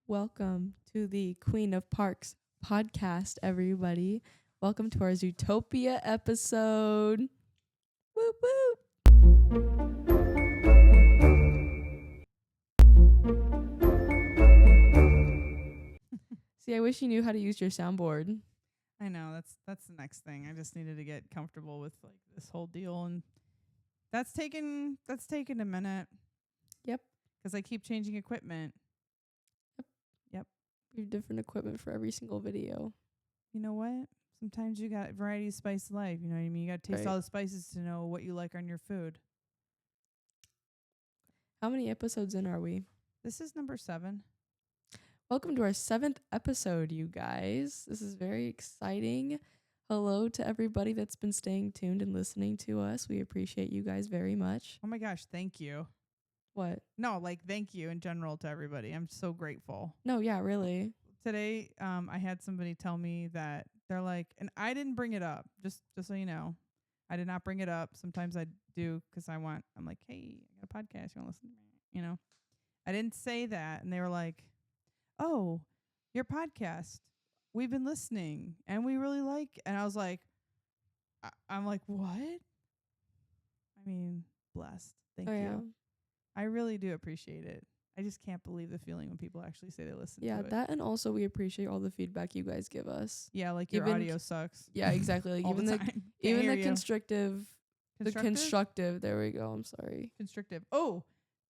Welcome to the Queen of Parks podcast, everybody. Welcome to our Zootopia episode. Whoop whoop. See, I wish you knew how to use your soundboard. I know that's the next thing. I just needed to get comfortable with like this whole deal, and that's taken a minute. Yep. Because I keep changing equipment. We have different equipment for every single video. You know what? Sometimes you got variety of spice life. You know what I mean? You got to taste Right. all the spices to know what you like on your food. How many episodes in are we? This is number 7. Welcome to our 7th episode, you guys. This is very exciting. Hello to everybody that's been staying tuned and listening to us. We appreciate you guys very much. Oh my gosh, thank you. What? No, like thank you in general to everybody. I'm so grateful. No, yeah, really. Today, I had somebody tell me that they're like, and I didn't bring it up, just so you know. I did not bring it up. Sometimes I do because I'm like, hey, I got a podcast. You want to listen to me? You know, I didn't say that. And they were like, oh, your podcast. We've been listening and we really like. And I was like, I'm like, what? I mean, blessed. Thank you. Yeah. I really do appreciate it. I just can't believe the feeling when people actually say they listen to it. Yeah, that, and also we appreciate all the feedback you guys give us. Yeah, like your audio sucks. Yeah, exactly. Like all even the the time. even Can't the hear you. constructive. There we go. I'm sorry. Constrictive. Oh,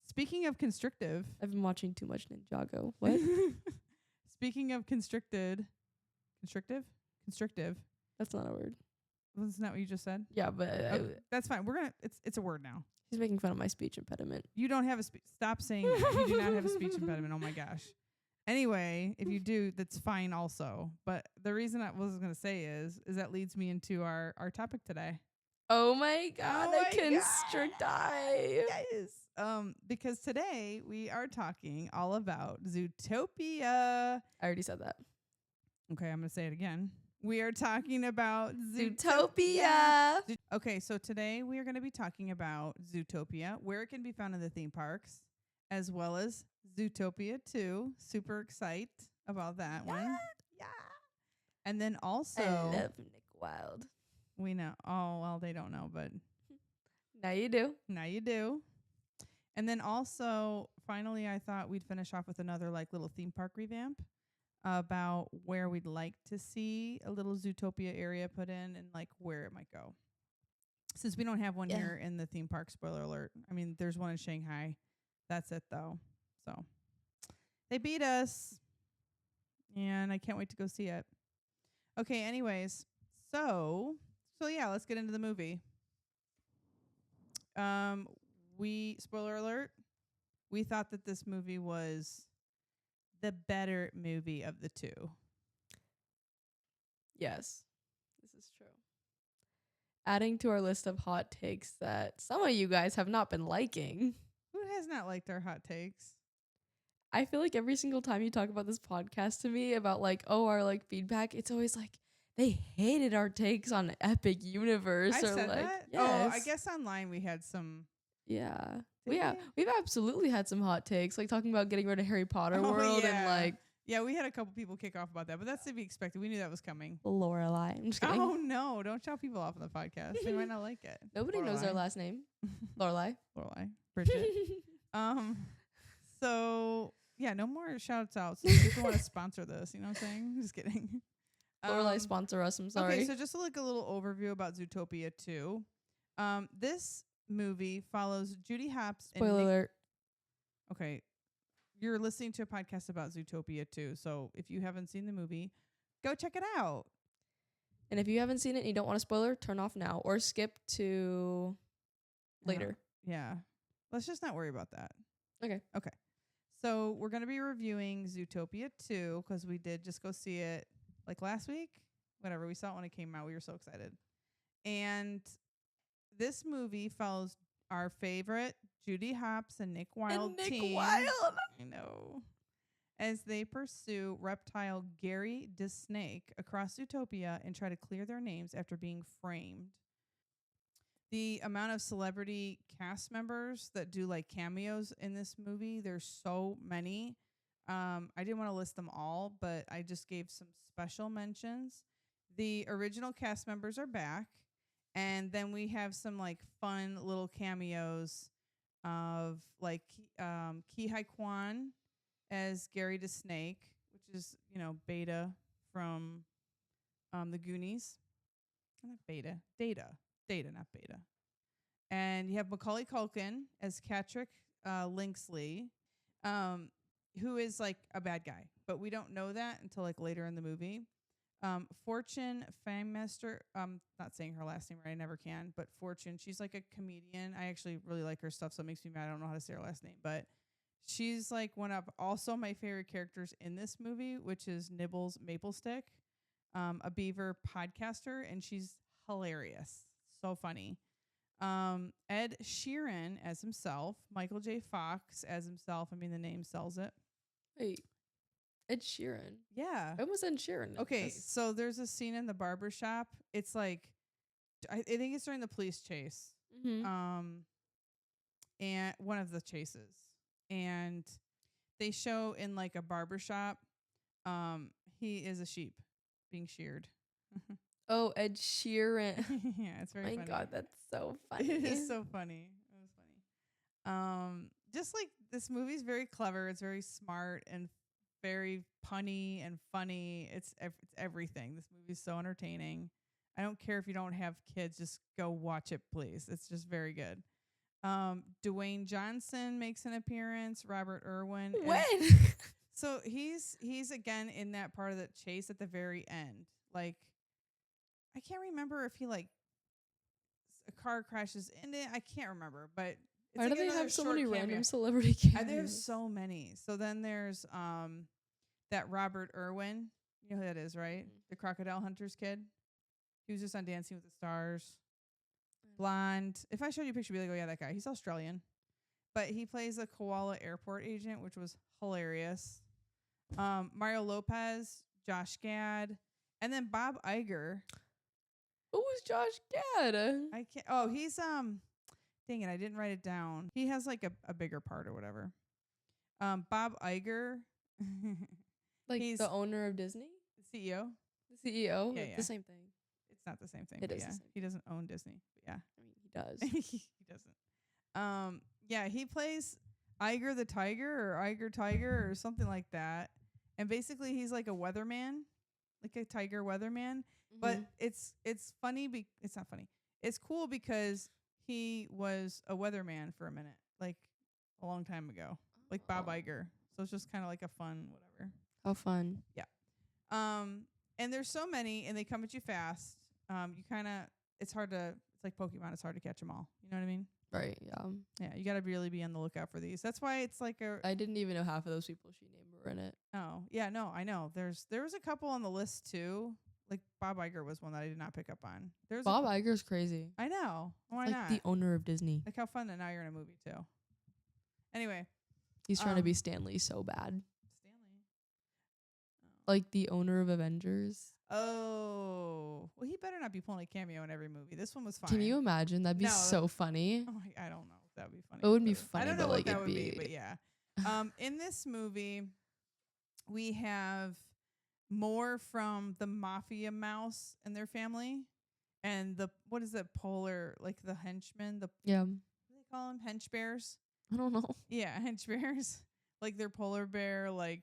speaking of constrictive. I've been watching too much Ninjago. What? Speaking of constrictive. That's not a word. Wasn't that what you just said? Yeah, but That's fine. We're gonna. It's a word now. she's making fun of my speech impediment. You don't have a speech. Stop saying that. You do not have a speech impediment. Oh my gosh. Anyway, if you do, that's fine also. But the reason I was going to say is that leads me into our topic today. Oh my god, Oh I my can God. die. Yes. Because today we are talking all about Zootopia. I already said that. Okay, I'm going to say it again. We are talking about Zootopia. Okay, so today we are going to be talking about Zootopia, where it can be found in the theme parks, as well as Zootopia 2. Super excited about that one. Yeah. And then also, I love Nick Wilde. we know. Oh, well, they don't know, but Now you do. now you do. And then also, finally, I thought we'd finish off with another like little theme park revamp about where we'd like to see a little Zootopia area put in and like where it might go. Since we don't have one Yeah. here in the theme park, spoiler alert. I mean, there's one in Shanghai. That's it though. So they beat us. And I can't wait to go see it. Okay, anyways. So yeah, let's get into the movie. We spoiler alert, we thought that this movie was the better movie of the two. Yes, this is true. Adding to our list of hot takes that some of you guys have not been liking. Who has not liked our hot takes? I feel like every single time you talk about this podcast to me about like, oh, our like feedback, it's always like they hated our takes on Epic Universe I or said like that? yes. Oh, I guess online we had some. Yeah. Did Yeah, we? we've absolutely had some hot takes, like talking about getting rid of Harry Potter Oh, World and yeah. like Yeah, we had a couple people kick off about that, but that's to be expected. We knew that was coming. Lorelai. I'm just kidding. Oh no, don't shout people off on the podcast. They might not like it. Nobody knows our Lorelai. last name. Lorelai. Lorelai. Bridget. So yeah, no more shouts out. So if you want to sponsor this, you know what I'm saying? Just kidding. Lorelai sponsor us. I'm sorry. Okay, so just like a little overview about Zootopia 2. This movie follows Judy Hopps and Spoiler Nick. alert. Okay, you're listening to a podcast about Zootopia 2, so if you haven't seen the movie, go check it out. And if you haven't seen it and you don't want a spoiler, turn off now or skip to later. Yeah, let's just not worry about that. Okay. So we're going to be reviewing Zootopia 2 because we did just go see it like last week. Whatever, we saw it when it came out. We were so excited. And this movie follows our favorite Judy Hopps and Nick Wilde And Nick team. Wilde. I know. As they pursue reptile Gary DeSnake across Zootopia and try to clear their names after being framed. The amount of celebrity cast members that do like cameos in this movie, there's so many. I didn't want to list them all, but I just gave some special mentions. The original cast members are back, and then we have some like fun little cameos of like Ki Hai Kwan as Gary the Snake, which is Beta from the Goonies. Not Beta, Data, not Beta. And you have Macaulay Culkin as Catrick Linksley, um, who is like a bad guy, but we don't know that until like later in the movie. Fortune Famemaster, not saying her last name right, I never can, but Fortune, she's like a comedian. I actually really like her stuff, so it makes me mad I don't know how to say her last name, but she's like one of also my favorite characters in this movie, which is Nibbles Maplestick, a beaver podcaster, and she's hilarious. So funny. Ed Sheeran as himself, Michael J. Fox as himself. I mean, the name sells it. Wait, Ed Sheeran? Yeah. When was Ed Sheeran? Okay, so there's a scene in the barber shop. It's like, I think it's during the police chase. Mm-hmm. And one of the chases. And they show in like a barber shop, he is a sheep being sheared. Oh, Ed Sheeran. Yeah, it's very funny. My God, that's so funny. It is so funny. It was funny. Just like this movie's very clever. It's very smart and very punny and funny. It's everything. This movie's so entertaining. I don't care if you don't have kids, just go watch it, please. It's just very good. Dwayne Johnson makes an appearance. Robert Irwin. When? So he's again in that part of the chase at the very end. Like, I can't remember if he like a car crashes in it. I can't remember, but it's why like do they have so many cameo. random celebrity cameos? There's so many. So then there's that Robert Irwin. You know who that is, right? The Crocodile Hunters kid. He was just on Dancing with the Stars. Blonde. If I showed you a picture, you'd be like, oh yeah, that guy. He's Australian. But he plays a koala airport agent, which was hilarious. Mario Lopez, Josh Gad, and then Bob Iger. Who was Josh Gad? I can't. Oh, he's dang it, I didn't write it down. He has like a bigger part or whatever. Bob Iger, like he's the owner of Disney, the CEO. The CEO. Yeah, yeah. The same thing. It's not the same thing. It is. Yeah, The same he doesn't own Disney. But yeah, I mean, he does. he doesn't. Yeah, he plays Iger the Tiger or Iger Tiger or something like that. And basically, he's like a weatherman, like a tiger weatherman. Mm-hmm. But it's funny. It's not funny. It's cool because he was a weatherman for a minute, like a long time ago, like Bob Iger. So it's just kind of like a fun whatever. How fun. Yeah. And there's so many, and they come at you fast. You kind of, it's like Pokemon. It's hard to catch them all. You know what I mean? Right. Yeah. Yeah. You got to really be on the lookout for these. That's why it's like I didn't even know half of those people she named were in it. Oh yeah, no, I know. There was a couple on the list too. Like Bob Iger was one that I did not pick up on. There's Bob Iger's crazy. I know. Why like not? The owner of Disney. Like how fun that now you're in a movie too. Anyway, he's trying to be Stan Lee so bad. Stanley. Like the owner of Avengers. Oh, well, he better not be pulling a cameo in every movie. This one was fine. Can you imagine? That'd be so funny. Oh, I don't know if that would be funny. It would be funny, I don't know but like what that it'd would be, be. but yeah. In this movie, we have more from the mafia mouse and their family, and the what is it? Polar, like the henchmen. What do they call them? Hench bears. I don't know. Yeah, hench bears. Like their polar bear, like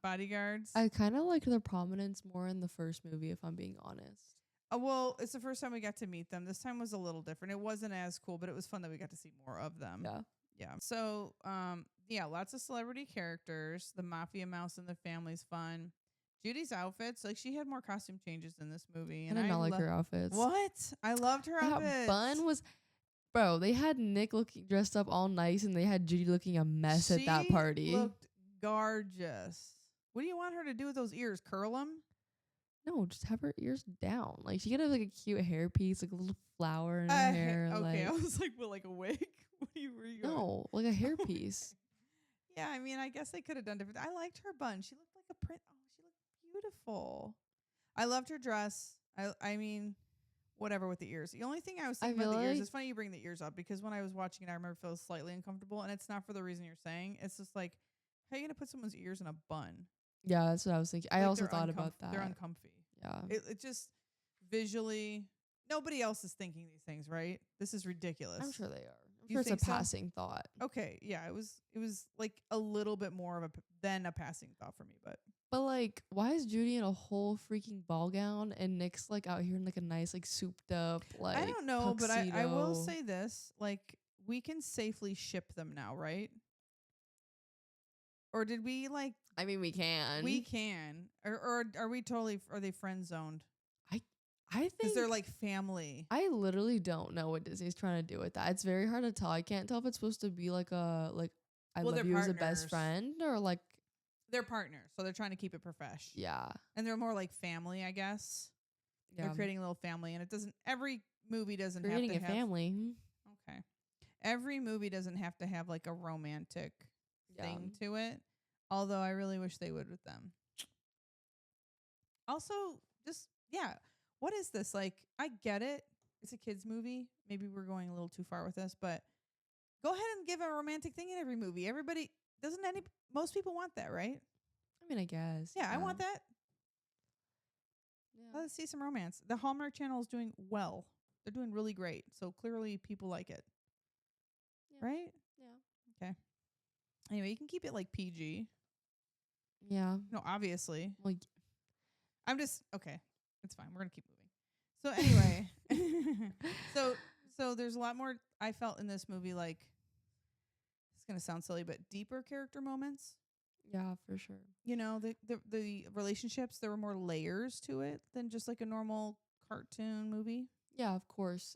bodyguards. I kind of liked their prominence more in the first movie, if I'm being honest. Well, it's the first time we got to meet them. This time was a little different. It wasn't as cool, but it was fun that we got to see more of them. Yeah. Yeah. So, lots of celebrity characters. The mafia mouse and the family's fun. Judy's outfits, like she had more costume changes in this movie. And I did not like her outfits. What? I loved her outfits. That bun was... Bro, they had Nick dressed up all nice, and they had Judy looking a mess at that party. She looked gorgeous. What do you want her to do with those ears? Curl them? No, just have her ears down. Like she could have like a cute hairpiece, like a little flower in her hair. Okay, like, I was like, well, like a wig? What are you No, like a hairpiece. Yeah, I mean, I guess they could have done different. I liked her bun. She looked like a print. Oh, she looked beautiful. I loved her dress. I mean, whatever with the ears. The only thing I was thinking about the ears, it's funny you bring the ears up because when I was watching it, I remember feeling slightly uncomfortable, and it's not for the reason you're saying. It's just like How are you gonna put someone's ears in a bun? Yeah, that's what I was thinking. I Like also thought about that. they're uncomfy. Yeah. It just visually, nobody else is thinking these things, right? This is ridiculous. I'm sure they are. I'm You sure it's a think so? passing thought. Okay, yeah, it was like a little bit more of than a passing thought for me, but But like, why is Judy in a whole freaking ball gown and Nick's like out here in like a nice like souped up like I don't know, tuxedo? but I will say this, like we can safely ship them now, right? Or did we like I mean, we can. we can or are we totally are they friend zoned? I Because think they're like family. I literally don't know what Disney's trying to do with that. It's very hard to tell. I can't tell if it's supposed to be like a like I Well, love they're you as a best partners. friend or like They're partners, so they're trying to keep it profesh. yeah. And they're more like family, I guess. Yeah. They're creating a little family, and it doesn't. Every movie doesn't Creating have to a family. Okay. Every movie doesn't have to have like a romantic thing to it. Although I really wish they would with them. Also, just yeah. What is this? Like, I get it. It's a kids movie. Maybe we're going a little too far with this, but go ahead and give a romantic thing in every movie. Everybody doesn't any most people want that, right? I mean, I guess. Yeah, I want that. Yeah. Let's see some romance. The Hallmark Channel is doing well. They're doing really great. So clearly people like it. Yeah. Right? Yeah. Anyway, you can keep it like PG. Yeah. No, obviously. Well, I'm just okay. It's fine. We're gonna keep moving. So anyway, so there's a lot more I felt in this movie. Like it's gonna sound silly, but deeper character moments. yeah, for sure. You know, the relationships. There were more layers to it than just like a normal cartoon movie. Yeah, of course.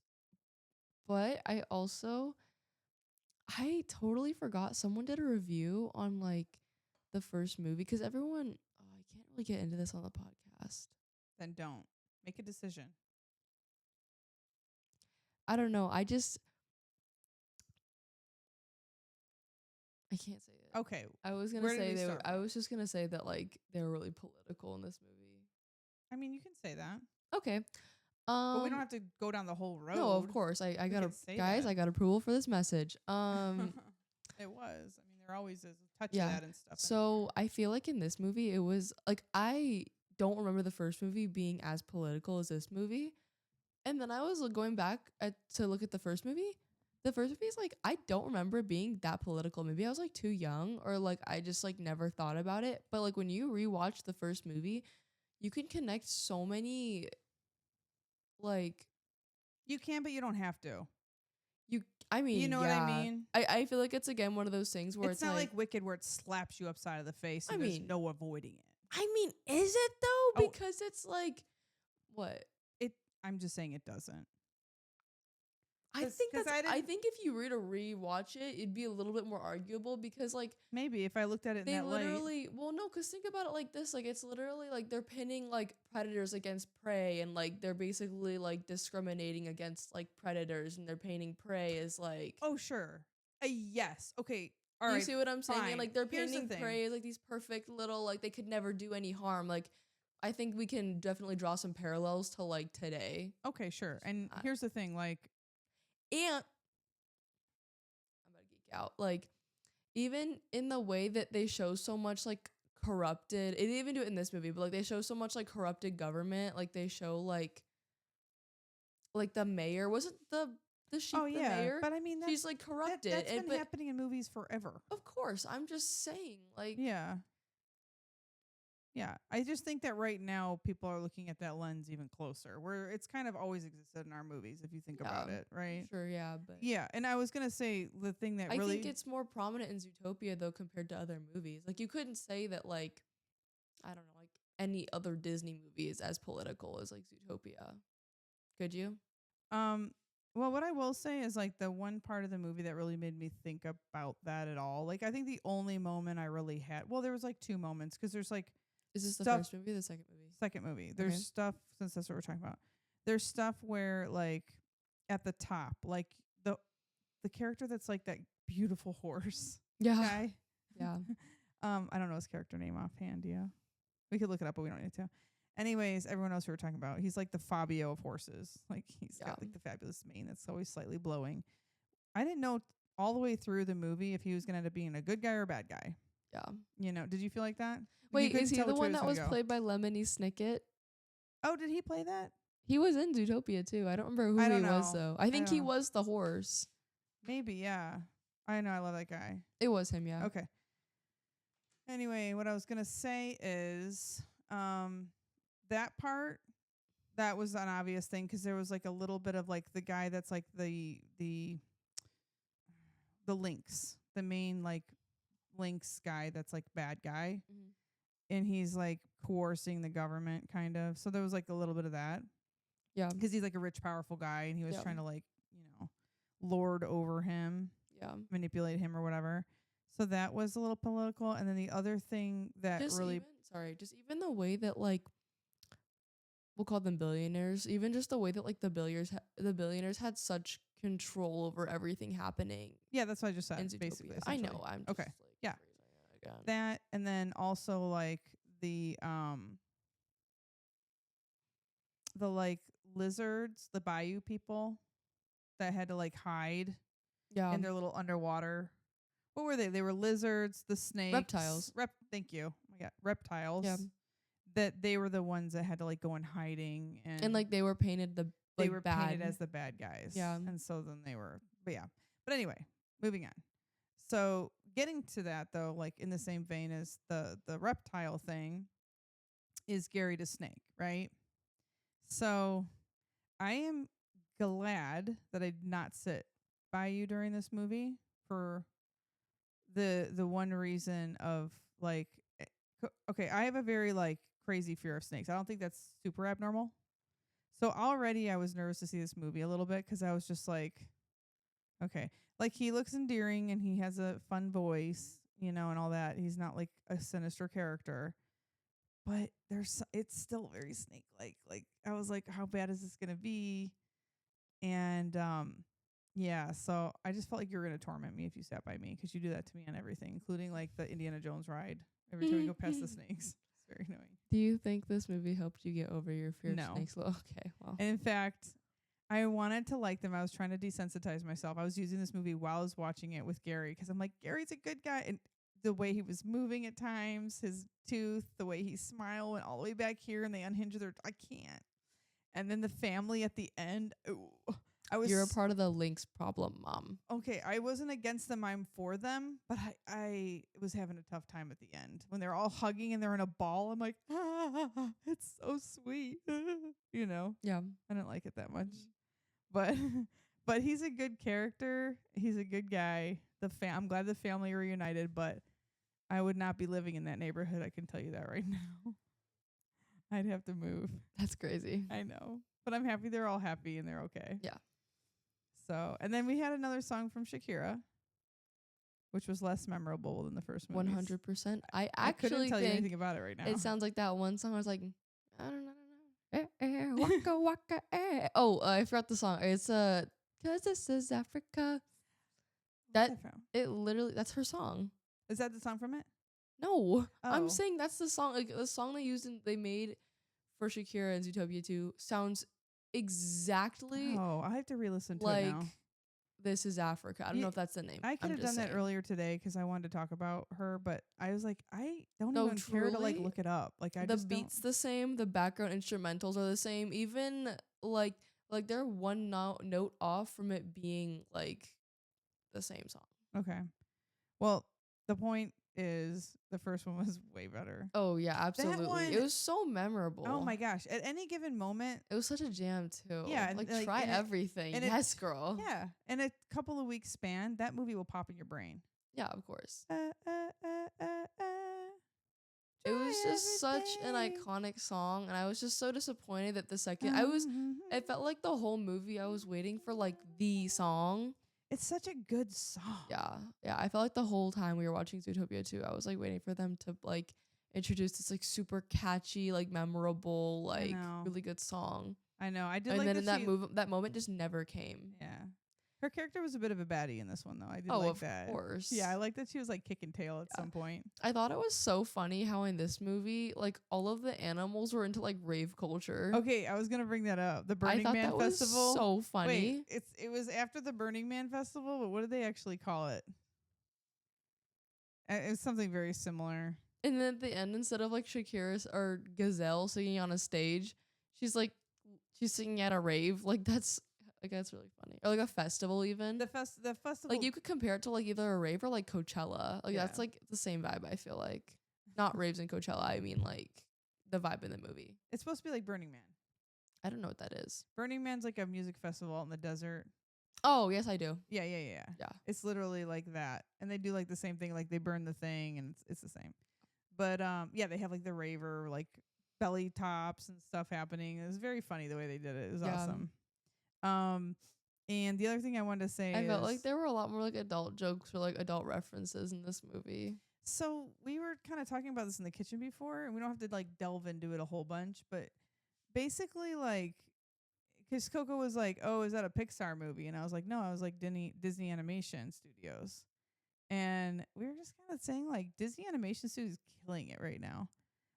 But I totally forgot someone did a review on like the first movie because everyone I can't really get into this on the podcast. Then don't make a decision. I don't know. I can't say it. Okay. I was gonna Where did say we start I from? was just gonna say that like they were really political in this movie. I mean, you can say that, Okay. but we don't have to go down the whole road. No, of course. I got can say guys. that. I got approval for this message. It was. I mean, there always is a touch Yeah. of that and stuff. So I feel like in this movie, it was like I don't remember the first movie being as political as this movie, and then I was going back to look at the first movie. The first movie is like I don't remember it being that political. Maybe I was like too young, or like I just like never thought about it. But like when you rewatch the first movie, you can connect so many like You can, but you don't have to. I mean, You know what I mean? I feel like it's again one of those things where It's not like Wicked where it slaps you upside of the face and I there's mean- no avoiding it. I mean, is it though? Oh. Because it's like what? I'm just saying it doesn't. I 'Cause- think 'cause that's. I I think if you were to rewatch it, it'd be a little bit more arguable because like Maybe if I looked at it in they that light. literally. Well, no, because think about it like this. Like it's literally like they're pinning like predators against prey, and like they're basically like discriminating against like predators, and they're painting prey as like. Oh, sure. Yes. Okay. All right. You see what I'm saying? fine. And like they're Here's the painting thing. prey as like these perfect little like they could never do any harm. Like I think we can definitely draw some parallels to like today. Okay, sure. And I- here's the thing, like And I'm about to geek out. Like, even in the way that they show so much like corrupted, they didn't even do it in this movie, but like they show so much like corrupted government. Like they show like the mayor wasn't the sheep. oh the yeah, mayor. but I mean She's like corrupted. that's been but happening in movies forever. of course, I'm just saying like Yeah. Yeah. I just think that right now people are looking at that lens even closer, where it's kind of always existed in our movies if you think about Yeah. it, right? sure, yeah, but Yeah. And I was gonna say the thing that I really think it's more prominent in Zootopia though compared to other movies. Like you couldn't say that like I don't know, like any other Disney movie is as political as like Zootopia. Could you? well, what I will say is like the one part of the movie that really made me think about that at all. Like I think the only moment I really had, well, there was like two moments because there's like Is this the stuff- first movie or the second movie? second movie. There's Okay. stuff since that's what we're talking about. There's stuff where like at the top, like the character that's like that beautiful horse Yeah. guy. Yeah. I don't know his character name offhand. Yeah, we could look it up, but we don't need to. Anyways, everyone else we were talking about, he's like the Fabio of horses. Like he's Yeah. got like the fabulous mane that's always slightly blowing. I didn't know all the way through the movie if he was gonna end up being a good guy or a bad guy. Yeah. You know, did you feel like that? You Wait, couldn't is he tell the which way one that gonna was go. played by Lemony Snicket? Oh, did he play that? He was in Zootopia too. I don't remember who I he don't was know. though. I think don't he know. was the horse. Maybe, yeah. I know, I love that guy. It was him, yeah. Okay. Anyway, what I was gonna say is, that part, that was an obvious thing because there was like a little bit of like the guy that's like the Lynx, the main like Lynx guy that's like bad guy, and he's like coercing the government kind of. So there was like a little bit of that. Yeah. Because he's like a rich, powerful guy, and he was Yeah. trying to like, lord over him, Yeah. manipulate him or whatever. So that was a little political. And then the other thing that Just really, even the way that like we'll call them billionaires, even just the way that like the billionaires had such control over everything happening yeah, that's what I just in said, Zootopia. basically. I essentially. know. I'm just Okay. like Yeah. phrasing it again. That, and then also like the like lizards, the bayou people that had to like hide Yeah. in their little underwater. What were they? They were lizards, the snakes. Reptiles. Thank you. Oh my God. Reptiles. Yeah. That they were the ones that had to like go in hiding, And like they were painted they like were bad. painted as the bad guys. Yeah. And so then they were, but yeah. But anyway, moving on. So getting to that though, like in the same vein as the reptile thing, is Gary the snake, right? So I am glad that I did not sit by you during this movie for the one reason of like, okay, I have a very like crazy fear of snakes. I don't think that's super abnormal. So already I was nervous to see this movie a little bit because I was just like, okay, like he looks endearing and he has a fun voice, and all that. He's not like a sinister character, but it's still very snake like. Like I was like, how bad is this gonna be? And yeah, so I just felt like you were gonna torment me if you sat by me because you do that to me on everything, including like the Indiana Jones ride. Every time we go past the snakes, it's very annoying. Do you think this movie helped you get over your fear No. of snakes? Well, okay, well. And in fact, I wanted to like them. I was trying to desensitize myself. I was using this movie while I was watching it with Gary because I'm like, Gary's a good guy. And the way he was moving at times, his tooth, the way he smiled went all the way back here and they unhinged I can't. And then the family at the end. Ooh, You're a part of the Lynx problem, Mom. Okay, I wasn't against them. I'm for them, but I was having a tough time at the end when they're all hugging and they're in a ball. I'm like, it's so sweet, Yeah. I didn't like it that much, but he's a good character. He's a good guy. I'm glad the family are reunited, but I would not be living in that neighborhood. I can tell you that right now. I'd have to move. That's crazy. I know, but I'm happy they're all happy and they're okay. Yeah. So, and then we had another song from Shakira, which was less memorable than the first movie. 100%. I couldn't actually tell you think anything about it right now. it sounds like that one song. I was like, I don't know. Waka waka eh. Oh, I forgot the song. It's 'Cause this is Africa. What's that from? It literally, that's her song. Is that the song from it? No, Oh. I'm saying that's the song. Like the song they made for Shakira and Zootopia 2 sounds exactly Oh, I have to re-listen to it like now. This is Africa. I don't know if that's the name. I could have done that earlier today because I wanted to talk about her, but I was like, I don't even care to like truly, look it up. Like I the just beat's the same, the background instrumentals are the same. Even like they're one note off from it being like the same song. Okay. Well, the point is the first one was way better. Oh yeah, absolutely. one- It was so memorable. Oh my gosh. At any given moment, It was such a jam too. Yeah, and, like like, try and it- everything. and it- Yes, girl. yeah, in a couple of weeks span, that movie will pop in your brain. Yeah, of course. It Try was just such an everything. iconic song, and I was just so disappointed that the second Mm-hmm. it felt like the whole movie I was waiting for like the song. It's such a good song. Yeah. I felt like the whole time we were watching Zootopia 2, I was like waiting for them to like introduce this like super catchy, like memorable, like know. really good song. I know. I did And like then in that that moment just never came. Yeah. Her character was a bit of a baddie in this one, though. I did Oh, like of that. course. Yeah, I like that she was like kicking tail at some point. I thought it was so funny how in this movie, like all of the animals were into like rave culture. Okay, I was gonna bring that up. The I Burning thought Man that Festival. was so funny. Wait, it was after the Burning Man Festival, but what did they actually call it? It's something very similar. And then at the end, instead of like Shakira's or Gazelle singing on a stage, she's like she's singing at a rave. Like that's really funny. Or like a festival even. The festival. Like you could compare it to like either a rave or like Coachella. Like that's like the same vibe, I feel like. Not raves and Coachella, I mean like the vibe in the movie. It's supposed to be like Burning Man. I don't know what that is. Burning Man's like a music festival out in the desert. Oh, yes, I do. Yeah. Yeah. It's literally like that. And they do like the same thing, like they burn the thing and it's the same. But yeah, they have like the raver, like belly tops and stuff happening. It was very funny the way they did it. It was awesome. And the other thing I wanted to say I felt like there were a lot more like adult jokes or like adult references in this movie. So we were kind of talking about this in the kitchen before, and we don't have to like delve into it a whole bunch, but basically like, because Coco was like, "Oh, is that a Pixar movie?" And I was like, "No, I was like Disney Animation Studios." And we were just kind of saying like Disney Animation Studios is killing it right now.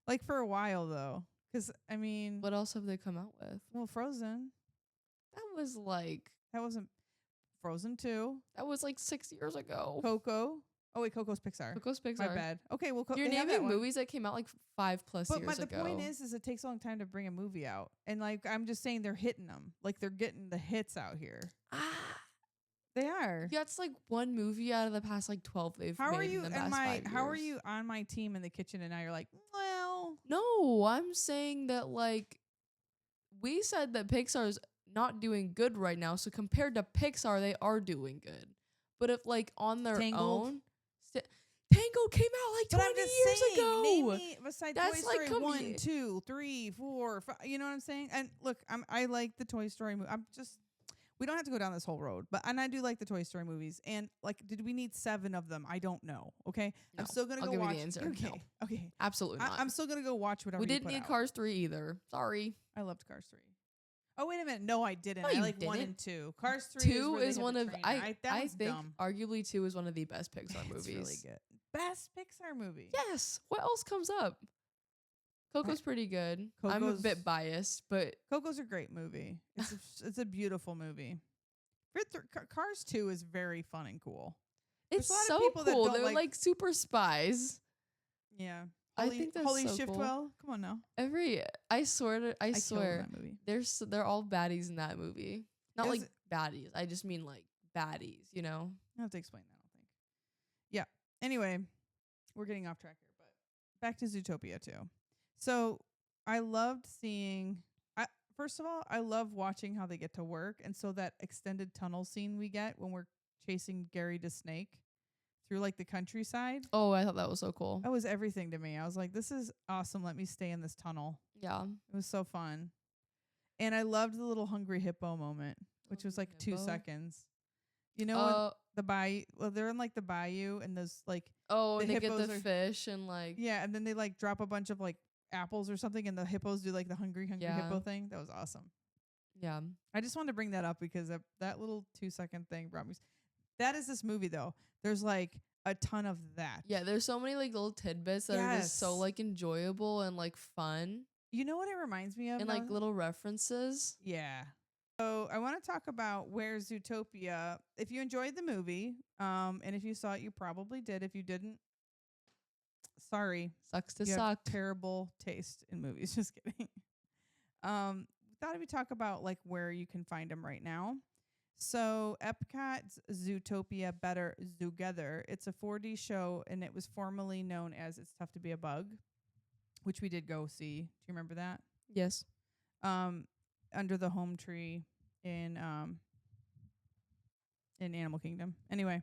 Like for a while though, because I mean, what else have they come out with? Well, Frozen. That wasn't Frozen 2. That was like 6 years ago. Coco. Oh wait, Coco's Pixar. Coco's Pixar. My bad. Okay, well, you're naming movies that came out like 5+ years ago. But the point is it takes a long time to bring a movie out, and like I'm just saying, they're hitting them. Like they're getting the hits out here. They are. Yeah, it's like one movie out of the past like 12 they've how made are you in the past 5 years. How are you on my team in the kitchen, and now you're like, well, no, I'm saying that like we said that Pixar's not doing good right now, so compared to Pixar, they are doing good. But if like on their own. Tangled came out like 20 years ago. Name me besides That's Toy Story like 1, 2, 3, 4, 5. You know what I'm saying? And look, I like the Toy Story movie. We don't have to go down this whole road, and I do like the Toy Story movies. And like, did we need 7 of them? I don't know. Okay, no, I'm still gonna I'll go give watch. You the answer. Okay, no. okay, absolutely not. I'm still gonna go watch whatever. We didn't need out. Cars 3 either. Sorry, I loved Cars 3. Oh wait a minute, no, I didn't. No, I like didn't. 1 and 2. Cars 3 2 is one of I think dumb. arguably 2 is one of the best Pixar movies. It's really good. Best Pixar movie. Yes. What else comes up? Coco's pretty good. I'm a bit biased, but Coco's a great movie. It's a beautiful movie. Cars 2 is very fun and cool. It's so cool. They're like super spies. Yeah. I think that's Holly so Shiftwell. Cool. Come on now. I swear, that movie. they're all baddies in that movie. Not like baddies. I just mean like baddies. You know. I have to explain that. I don't think. Yeah. Anyway, we're getting off track here, but back to Zootopia too. So I loved seeing. First of all, I love watching how they get to work, and so that extended tunnel scene we get when we're chasing Gary the snake through like the countryside. Oh, I thought that was so cool. That was everything to me. I was like, this is awesome. Let me stay in this tunnel. Yeah. It was so fun. And I loved the little hungry hippo moment, which was like 2 seconds. You know, the bayou, well, they're in like the bayou and those like, and they get the fish and like, yeah. And then they like drop a bunch of like apples or something and the hippos do like the hungry hippo thing. That was awesome. Yeah. I just wanted to bring that up because that little 2-second thing brought me. That is this movie though. There's like a ton of that. Yeah, there's so many like little tidbits that are just so like enjoyable and like fun. You know what it reminds me of? And like little references. Yeah. So I want to talk about Where's Zootopia. If you enjoyed the movie, and if you saw it, you probably did. If you didn't, sorry. Sucks to you suck. Have terrible taste in movies. Just kidding. Thought we'd talk about like where you can find them right now. So Epcot's Zootopia Better Zootopia. It's a 4D show, and it was formerly known as It's Tough to Be a Bug, which we did go see. Do you remember that? Yes. Under the home tree in Animal Kingdom. Anyway,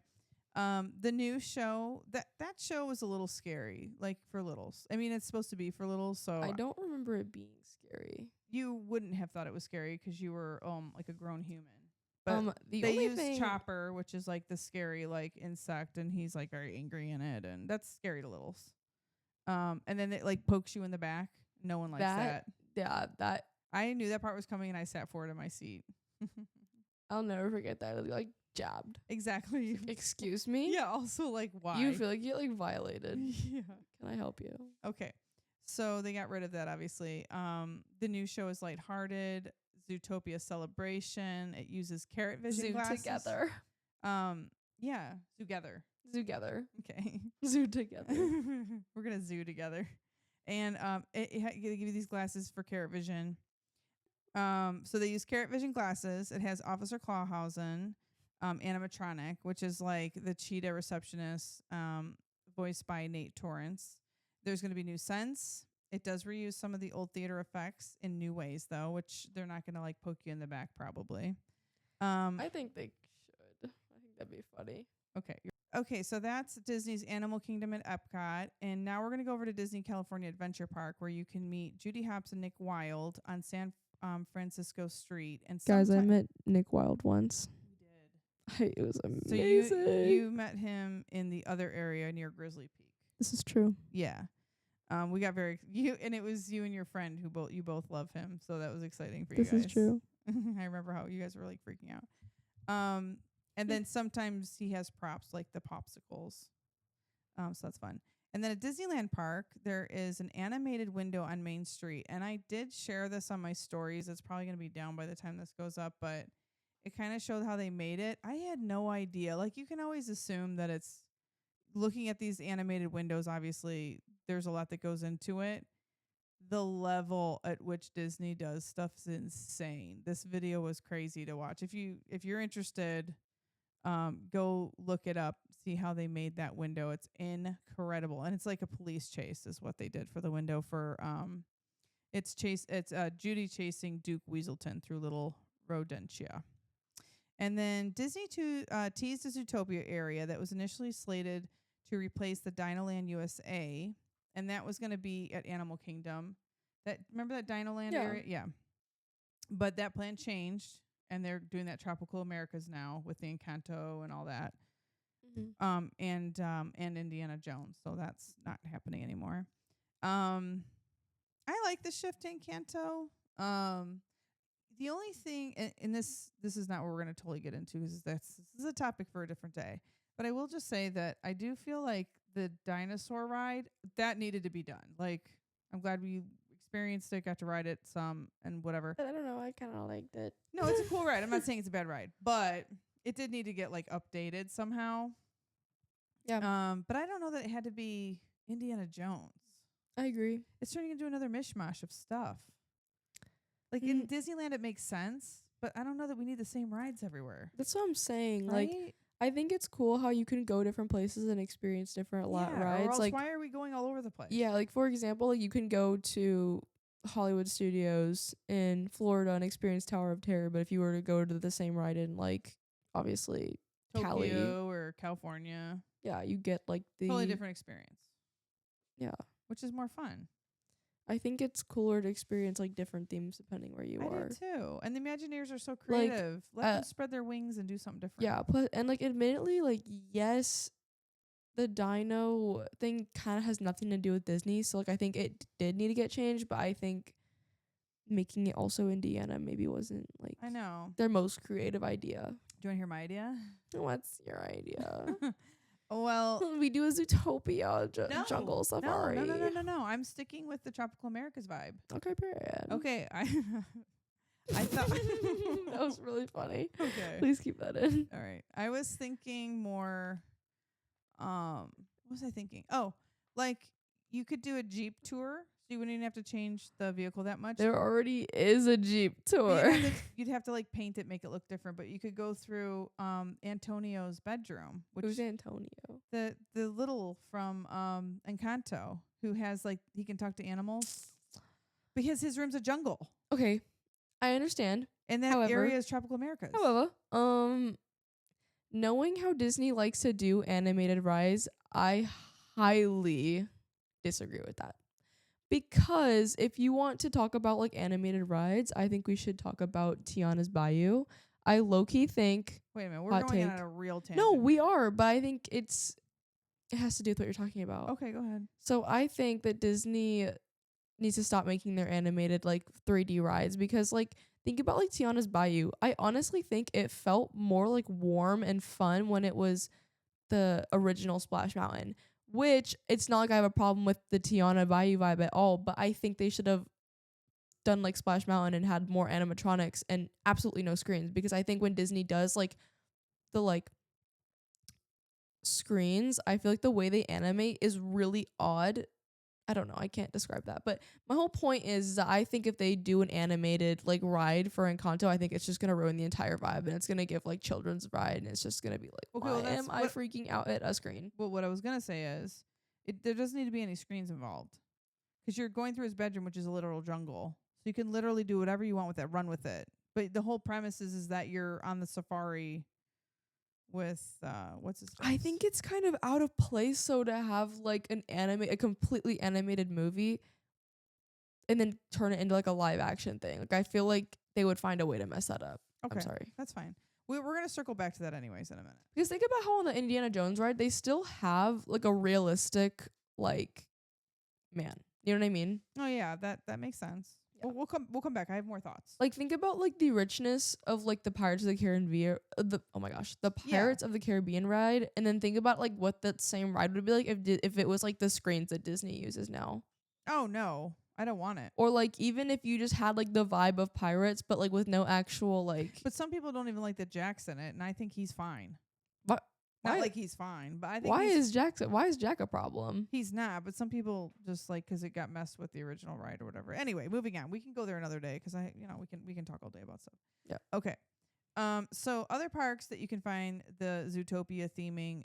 the new show that show was a little scary, like for littles. I mean, it's supposed to be for littles, so I don't remember it being scary. You wouldn't have thought it was scary because you were like a grown human. But they use Chopper, which is like the scary like insect, and he's like very angry in it, and that's scary to littles. And then it like pokes you in the back. No one likes that. Yeah, that I knew that part was coming, and I sat forward in my seat. I'll never forget that. It like jabbed. Exactly. Like, excuse me? Yeah. Also, like, why? You feel like you get like violated. Yeah. Can I help you? Okay. So they got rid of that, obviously. The new show is lighthearted. Zootopia Celebration. It uses carrot vision glasses. Together. Yeah. Together. Together. Okay. Zoo together. We're gonna zoo together. And they give you these glasses for carrot vision. So they use carrot vision glasses. It has Officer Clawhausen, animatronic, which is like the cheetah receptionist, voiced by Nate Torrance. There's going to be new scents. It does reuse some of the old theater effects in new ways, though, which they're not going to like poke you in the back, probably. I think they should. I think that'd be funny. Okay. Okay, so that's Disney's Animal Kingdom at Epcot. And now we're going to go over to Disney California Adventure Park, where you can meet Judy Hopps and Nick Wilde on San Francisco Street. And Guys, I met Nick Wilde once. You did. It was amazing. So you met him in the other area near Grizzly Peak. This is true. Yeah. We got and it was you and your friend who both love him, so that was exciting for you guys. This is true. I remember how you guys were like freaking out. And then sometimes he has props like the popsicles. So that's fun. And then at Disneyland Park, there is an animated window on Main Street. And I did share this on my stories. It's probably going to be down by the time this goes up, but it kind of showed how they made it. I had no idea. Like, you can always assume that it's looking at these animated windows. Obviously, there's a lot that goes into it. The level at which Disney does stuff is insane. This video was crazy to watch. If you're interested, go look it up, see how they made that window. It's incredible. And it's like a police chase is what they did for the window for it's Judy chasing Duke Weaselton through Little Rodentia. And then Disney teased a Zootopia area that was initially slated to replace the Dinoland USA, and that was going to be at Animal Kingdom. Remember that Dinoland area? Yeah. But that plan changed, and they're doing that Tropical Americas now with the Encanto and all that. Mm-hmm. And Indiana Jones. So that's not happening anymore. I like the shift to Encanto. The only thing, and this is not what we're going to totally get into, is this is a topic for a different day. But I will just say that I do feel like the dinosaur ride, that needed to be done. Like, I'm glad we experienced it, got to ride it some and whatever. I don't know. I kind of liked it. No, it's a cool ride. I'm not saying it's a bad ride, but it did need to get like updated somehow. Yeah. But I don't know that it had to be Indiana Jones. I agree. It's turning into another mishmash of stuff. Like in Disneyland, it makes sense, but I don't know that we need the same rides everywhere. That's what I'm saying. Right? Like, I think it's cool how you can go different places and experience different rides. Or else like, why are we going all over the place? Yeah, like for example, like you can go to Hollywood Studios in Florida and experience Tower of Terror, but if you were to go to the same ride in like obviously Tokyo Cali or California, yeah, you get like the totally different experience. Yeah, which is more fun. I think it's cooler to experience like different themes depending where you are. I do too. And the Imagineers are so creative. Like, Let them spread their wings and do something different. Yeah, plus, and like admittedly, like yes, the dino thing kind of has nothing to do with Disney. So like I think it did need to get changed, but I think making it also Indiana maybe wasn't like I know their most creative idea. Do you want to hear my idea? What's your idea? Well, we do a Zootopia jungle safari. No. I'm sticking with the Tropical Americas vibe. Okay, period. Okay, I thought that was really funny. Okay, please keep that in. All right, I was thinking more. What was I thinking? Oh, like you could do a Jeep tour. So you wouldn't even have to change the vehicle that much. There already is a Jeep tour. You'd have to like paint it, make it look different, but you could go through Antonio's bedroom. Who's Antonio? The little from Encanto who has like he can talk to animals because his room's a jungle. Okay, I understand. And that area is Tropical Americas. However, knowing how Disney likes to do animated rides, I highly disagree with that. Because if you want to talk about like animated rides, I think we should talk about Tiana's Bayou. I low-key think... Wait a minute, we're going on a real tangent. No, we are, but I think it has to do with what you're talking about. Okay, go ahead. So I think that Disney needs to stop making their animated like 3D rides because like think about like Tiana's Bayou. I honestly think it felt more like warm and fun when it was the original Splash Mountain. Which, it's not like I have a problem with the Tiana Bayou vibe at all, but I think they should have done like Splash Mountain and had more animatronics and absolutely no screens. Because I think when Disney does like the like screens, I feel like the way they animate is really odd. I don't know. I can't describe that. But my whole point is that I think if they do an animated like ride for Encanto, I think it's just gonna ruin the entire vibe, and it's gonna give like children's ride, and it's just gonna be like, Okay, why well, that's am I freaking out at a screen? well, what I was gonna say is, there doesn't need to be any screens involved, because you're going through his bedroom, which is a literal jungle, so you can literally do whatever you want with it, run with it. But the whole premise is that you're on the safari with what's his face? I think it's kind of out of place, so to have like a completely animated movie, and then turn it into like a live action thing. Like I feel like they would find a way to mess that up. Okay, I'm sorry. that's fine. We're gonna circle back to that anyways in a minute. Because think about how on the Indiana Jones ride, they still have like a realistic like man. You know what I mean? Oh yeah, that makes sense. Yeah. We'll come back. I have more thoughts. Like think about like the richness of like the Pirates of the Caribbean, the Pirates of the Caribbean ride, and then think about like what that same ride would be like if it was like the screens that Disney uses now. Oh no, I don't want it. Or like even if you just had like the vibe of pirates, but like with no actual like. But some people don't even like that Jack's in it, and I think he's fine. What? Not Why? like he's fine, but I think Why is Jack a problem? he's not. But some people just like because it got messed with the original ride or whatever. Anyway, moving on. We can go there another day because we can talk all day about stuff. Yeah. Okay. So other parks that you can find the Zootopia theming,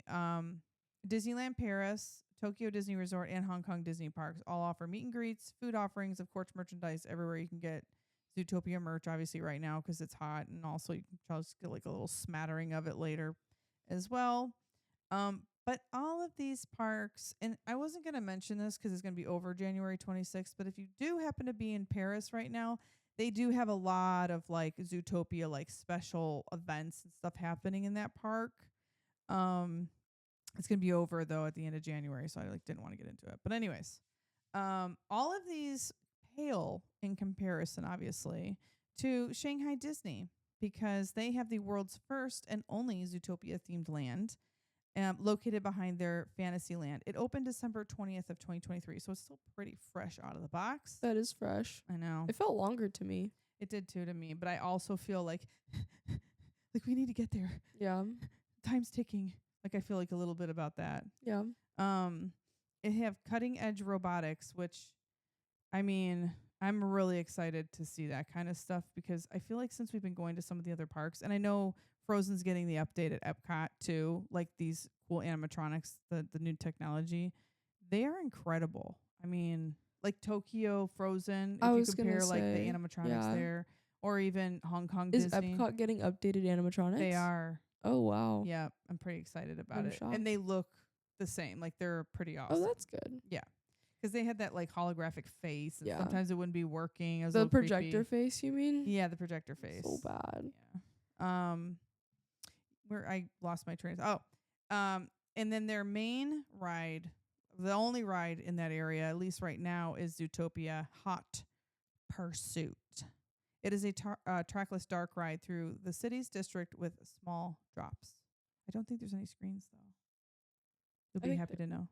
Disneyland Paris, Tokyo Disney Resort, and Hong Kong Disney Parks all offer meet and greets, food offerings, of course, merchandise everywhere. You can get Zootopia merch, obviously, right now because it's hot, and also you can just get like a little smattering of it later as well. But all of these parks, and I wasn't going to mention this because it's going to be over January 26th, but if you do happen to be in Paris right now, they do have a lot of like Zootopia, like special events and stuff happening in that park. It's going to be over though at the end of January, so I like didn't want to get into it. But anyways, all of these pale in comparison, obviously, to Shanghai Disney because they have the world's first and only Zootopia themed land. Located behind their Fantasyland. It opened December 20th of 2023, so it's still pretty fresh out of the box. That is fresh. I know. It felt longer to me. It did too to me, but I also feel like we need to get there. Yeah. Time's ticking. Like I feel like a little bit about that. Yeah. It have cutting edge robotics, which I mean, I'm really excited to see that kind of stuff because I feel like since we've been going to some of the other parks, and I know Frozen's getting the update at Epcot too, like these cool animatronics, the new technology, they are incredible. I mean, like Tokyo Frozen, if you compare like the animatronics there, or even Hong Kong Disney. Is Epcot getting updated animatronics? They are. Oh wow. Yeah, I'm pretty excited about it. Shocked. And they look the same. Like they're pretty awesome. Oh, that's good. Yeah. Because they had that like holographic face. And sometimes it wouldn't be working. It was the projector face, you mean? Yeah, the projector face. So bad. Yeah. Where I lost my train. And then their main ride, the only ride in that area, at least right now, is Zootopia Hot Pursuit. It is a trackless dark ride through the city's district with small drops. I don't think there's any screens though. You'll be happy to know.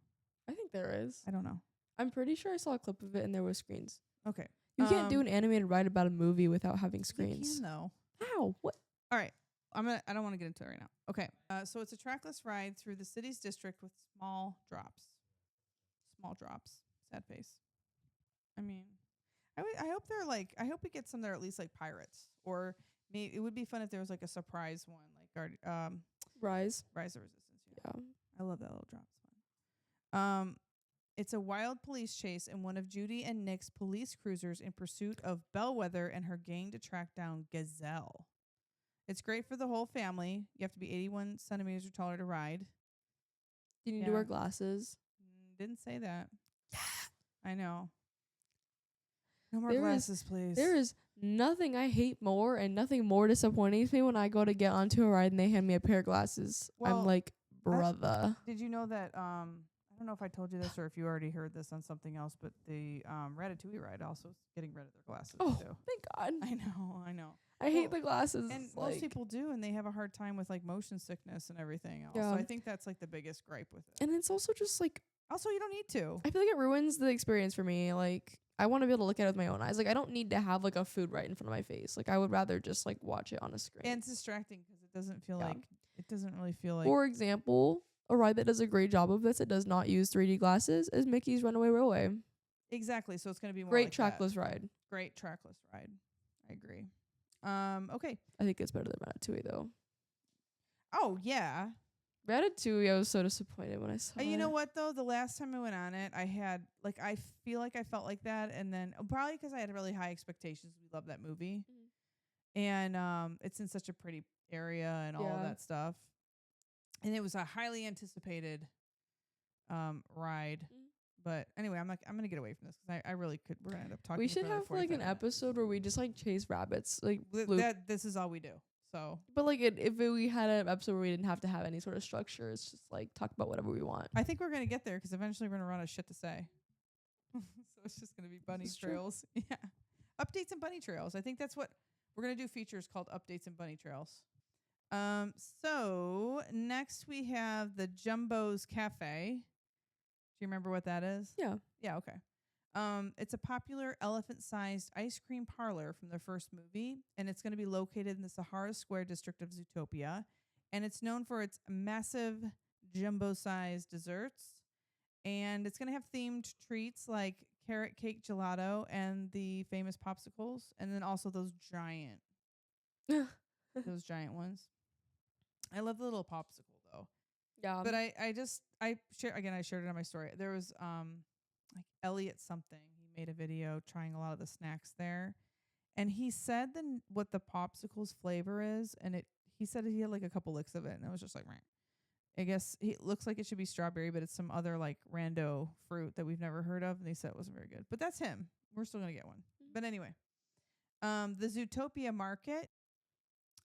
I think there is. I don't know. I'm pretty sure I saw a clip of it and there was screens. Okay. You can't do an animated ride about a movie without having screens. You can though. How? What? All right. I don't want to get into it right now. Okay. So it's a trackless ride through the city's district with small drops. Small drops. Sad face. I mean, I hope they're like, I hope we get some that are at least like pirates, or maybe it would be fun if there was like a surprise one, like Rise of Resistance. Yeah. I love that little drop. It's fun. It's a wild police chase in one of Judy and Nick's police cruisers in pursuit of Bellwether and her gang to track down Gazelle. It's great for the whole family. You have to be 81 centimeters or taller to ride. You need to wear glasses. Didn't say that. I know. No more glasses, please. There is nothing I hate more and nothing more disappointing to me when I go to get onto a ride and they hand me a pair of glasses. Well, I'm like, brother. Did you know that, I don't know if I told you this or if you already heard this on something else, but the Ratatouille ride also is getting rid of their glasses too. Thank God. I know. I hate the glasses. And most people do, and they have a hard time with like motion sickness and everything else. Yeah. So I think that's like the biggest gripe with it. And it's also just like, also you don't need to. I feel like it ruins the experience for me. Like, I want to be able to look at it with my own eyes. Like, I don't need to have like a food right in front of my face. Like, I would rather just like watch it on a screen. And it's distracting because it doesn't feel like, it doesn't really feel like. For example, A ride that does a great job of this, it does not use 3D glasses, is Mickey's Runaway Railway. Exactly. So it's going to be more Great like that. trackless ride. Great trackless ride. I agree. Okay. I think it's better than Ratatouille though. Oh yeah. Ratatouille, I was so disappointed when I saw it. You know what though? The last time I went on it, I had like I feel like I felt like that, and then probably because I had really high expectations. We love that movie, and it's in such a pretty area and all of that stuff, and it was a highly anticipated ride. But anyway, I'm gonna get away from this because I really could. We're gonna end up talking. We should for have like an episode where we just like chase rabbits, like this is all we do. So, but like if we had an episode where we didn't have to have any sort of structure, it's just like talk about whatever we want. I think we're gonna get there because eventually we're gonna run out of shit to say. So it's just gonna be bunny trails. Yeah, updates and bunny trails. I think that's what we're gonna do. Features called updates and bunny trails. So next we have the Jumbo's Cafe. Do you remember what that is? Yeah. Yeah, okay. It's a popular elephant-sized ice cream parlor from the first movie, and it's going to be located in the Sahara Square district of Zootopia, and it's known for its massive jumbo-sized desserts, and it's going to have themed treats like carrot cake gelato and the famous popsicles, and then also those giant ones. I love the little popsicle though. Yeah. But I shared it on my story. There was like Elliot something. He made a video trying a lot of the snacks there. And he said what the popsicle's flavor is, and he said he had like a couple licks of it, and it was just like, meh. I guess it looks like it should be strawberry, but it's some other like rando fruit that we've never heard of, and they said it wasn't very good. But that's him. We're still gonna get one. But anyway. The Zootopia Market.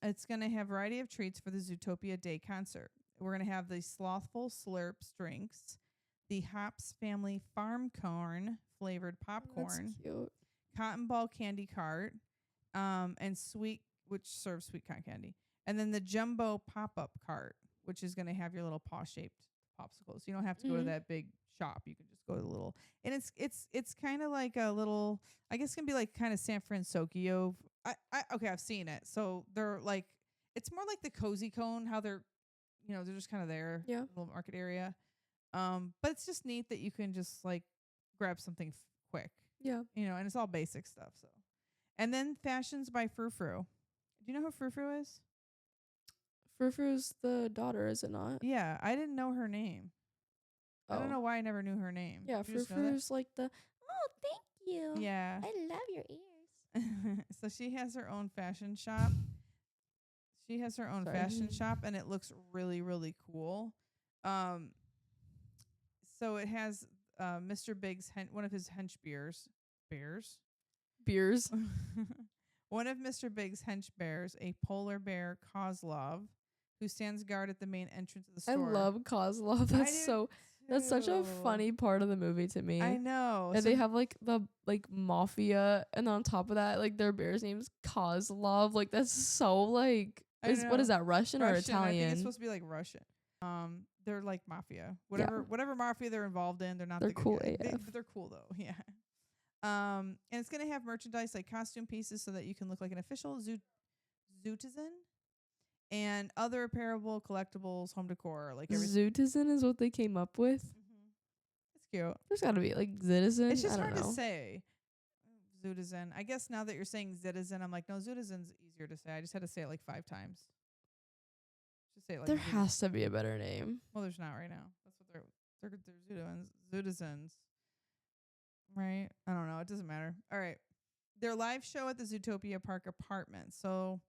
It's gonna have a variety of treats for the Zootopia Day concert. We're going to have the Slothful Slurps drinks, the Hops Family Farm Corn flavored popcorn, That's cute. Cotton Ball Candy Cart, and which serves sweet cotton candy. And then the Jumbo Pop-Up Cart, which is going to have your little paw-shaped popsicles. You don't have to go to that big shop. You can just go to the little. And it's kind of like a little, I guess it can be like kind of San Francisco. Okay, I've seen it. So they're like, it's more like the Cozy Cone, how they're just kind of there, little market area. But it's just neat that you can just like grab something quick. Yeah. And it's all basic stuff. So, and then Fashions by Frou Frou. Do you know who Frou Frou is? Frou Frou's the daughter, is it not? Yeah, I didn't know her name. I don't know why I never knew her name. Yeah, Frou Frou's like the, thank you. Yeah. I love your ears. So she has her own fashion shop. Fashion shop, and it looks really, really cool. So it has Mr. Big's one of his hench bears. One of Mr. Big's hench bears, a polar bear Kozlov, who stands guard at the main entrance of the store. I love Kozlov. That's such a funny part of the movie to me. I know. And they have like the mafia, and on top of that, like their bear's name's Kozlov. Like that's so like. What is that, Russian or Italian? I think it's supposed to be like Russian. They're like mafia. Whatever mafia they're involved in, they're not the cool good guys. But they're cool though. Yeah. And it's gonna have merchandise like costume pieces so that you can look like an official Zootizen, and other apparel, collectibles, home decor, like everything. Zootizen is what they came up with. It's cute. There's gotta be like Citizen. It's just hard to say. Zootizen. I guess now that you're saying Zitizen, I'm like, no, Zootizen's easier to say. I just had to say it like 5 times. Just say it like there has to be a better name. Well, there's not right now. That's what they're Zootizens. Right? I don't know. It doesn't matter. All right. Their live show at the Zootopia Park Apartments. So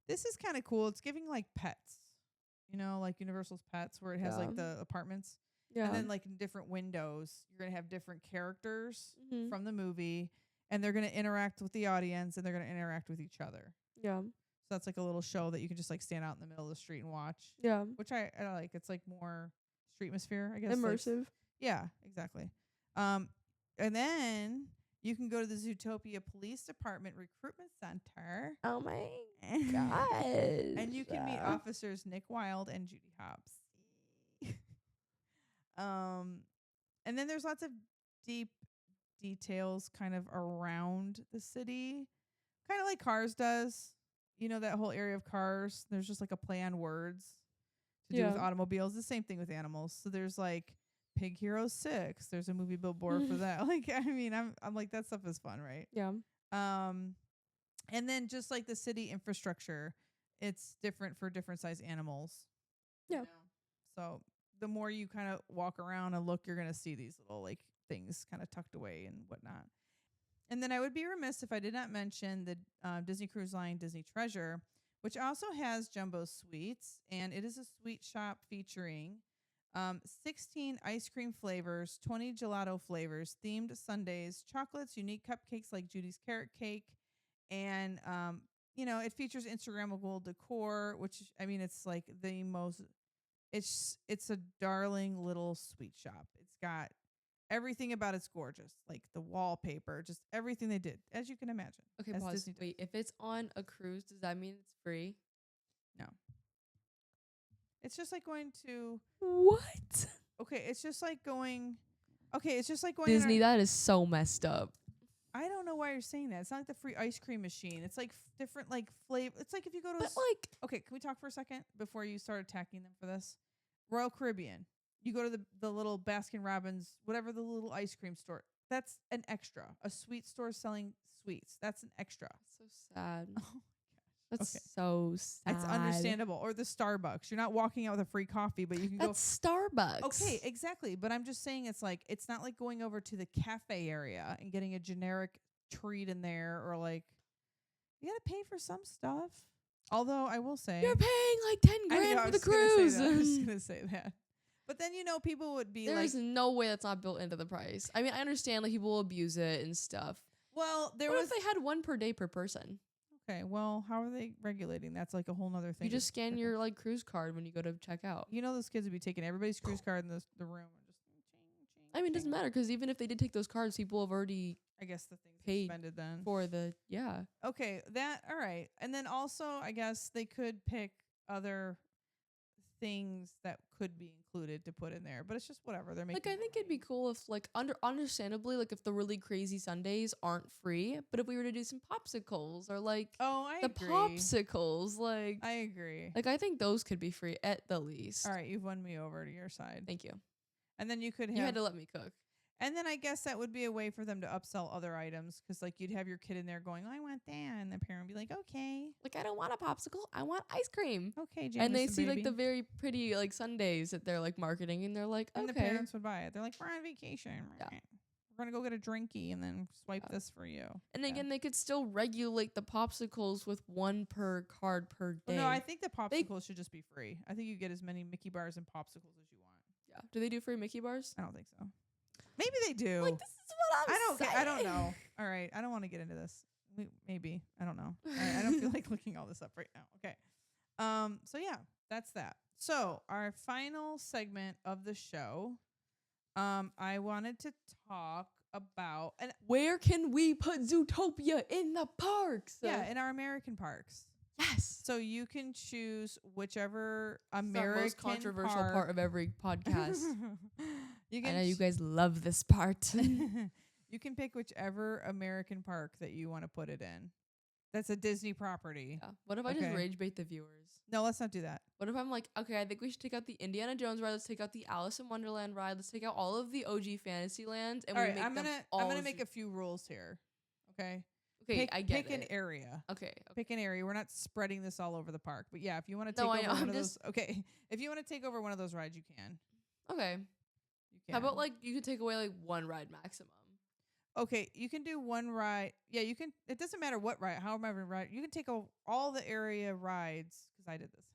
this is kind of cool. It's giving like pets. Like Universal's Pets, where it has like the apartments. Yeah. And then like in different windows, you're going to have different characters from the movie. And they're going to interact with the audience, and they're going to interact with each other. Yeah. So that's like a little show that you can just like stand out in the middle of the street and watch. Yeah. Which I like. It's like more streetmosphere, I guess. Immersive. Yeah, exactly. And then you can go to the Zootopia Police Department Recruitment Center. Oh my gosh. And you can meet officers Nick Wilde and Judy Hopps. And then there's lots of deep details kind of around the city, kind of like Cars does. That whole area of Cars, there's just like a play on words to do with Yeah. automobiles. The same thing with animals. So there's like Pig Hero 6. There's a movie billboard for that. Like, I mean, I'm like, that stuff is fun, right? Yeah. And then just like the city infrastructure, it's different for different size animals. Yeah. You know? So the more you kind of walk around and look, you're gonna see these little like things kind of tucked away and whatnot. And then I would be remiss if I did not mention the Disney Cruise Line Disney Treasure, which also has jumbo sweets, and it is a sweet shop featuring 16 ice cream flavors, 20 gelato flavors, themed sundaes, chocolates, unique cupcakes like Judy's carrot cake, and it features Instagrammable decor, which I mean, it's like the most. It's a darling little sweet shop. It's got everything about it's gorgeous, like the wallpaper, just everything they did, as you can imagine. Okay, as pause. Disney Wait, if it's on a cruise, does that mean it's free? No, it's just like going to. What? Okay, it's just like going. Okay, it's just like going. Disney, that is so messed up. I don't know why you're saying that. It's not like the free ice cream machine. It's like different like flavor. It's like if you go to. But like, okay, can we talk for a second before you start attacking them for this? Royal Caribbean. You go to the little Baskin Robbins, whatever the little ice cream store. That's an extra. A sweet store selling sweets. That's an extra. so sad. Oh, That's okay. so sad. That's understandable. Or the Starbucks. You're not walking out with a free coffee, but you can That's Starbucks. Okay, exactly. But I'm just saying it's not like going over to the cafe area and getting a generic treat in there, or like you gotta pay for some stuff. Although I will say You're paying like 10 grand for the cruise. I was gonna say that. But then people would be There's like, no way that's not built into the price. I mean, I understand like people will abuse it and stuff. well, What if they had one per day per person? okay. Well, how are they regulating? That's like a whole nother thing. You just scan your like cruise card when you go to check out. those kids would be taking everybody's cruise card in the room and just. I mean, it doesn't matter because even if they did take those cards, people have already I guess the thing's paid suspended then. for the Okay, all right. And then also, I guess they could pick other things that could be included to put in there, but it's just whatever they're making. Like I think it'd be cool if like understandably like if the really crazy Sundays aren't free, but if we were to do some popsicles or like I the agree. popsicles, like I agree. like I think those could be free at the least. All right, you've won me over to your side. Thank you. And then you could have. You had to let me cook. And then I guess that would be a way for them to upsell other items, because like you'd have your kid in there going, "I want that," and the parent would be like, "Okay, Like I don't want a popsicle, I want ice cream." okay, Jameson, And they see baby. like the very pretty like Sundays that they're like marketing, and they're like, and okay. the parents would buy it. They're like, "We're on vacation. Yeah. We're gonna go get a drinky and then swipe Yeah. this for you." And Yeah. again, they could still regulate the popsicles with one per card per day. Well, no, I think the popsicles should just be free. I think you get as many Mickey bars and popsicles as you want. Yeah. Do they do free Mickey bars? I don't think so. Maybe they do. Like this is what I'm saying. I don't know. All right, I don't want to get into this. Maybe I don't know. I don't feel like looking all this up right now. Okay. So yeah, that's that. So our final segment of the show, I wanted to talk about Where can we put Zootopia in the parks? in our American parks. Yes. So you can choose whichever It's American the most controversial park. part of every podcast. You I can know you guys love this part. you can pick whichever American park that you want to put it in. That's a Disney property. Yeah. What if I just Okay. rage bait the viewers? No, let's not do that. What if I'm like, okay, I think we should take out the Indiana Jones ride. Let's take out the Alice in Wonderland ride. Let's take out all of the OG fantasy lands, and All we right, make I'm them gonna all make a few rules here. Okay. Okay, I get pick it. an area. Okay. Pick an area. We're not spreading this all over the park, but yeah, if you want to take No, I over know, one I'm of just- those, okay. If you want to take over one of those rides, you can. Okay. You can. How about like you could take away like one ride maximum? Okay, you can do one ride. Yeah, you can. It doesn't matter what ride, however ride. You can take all the area rides, because I did this.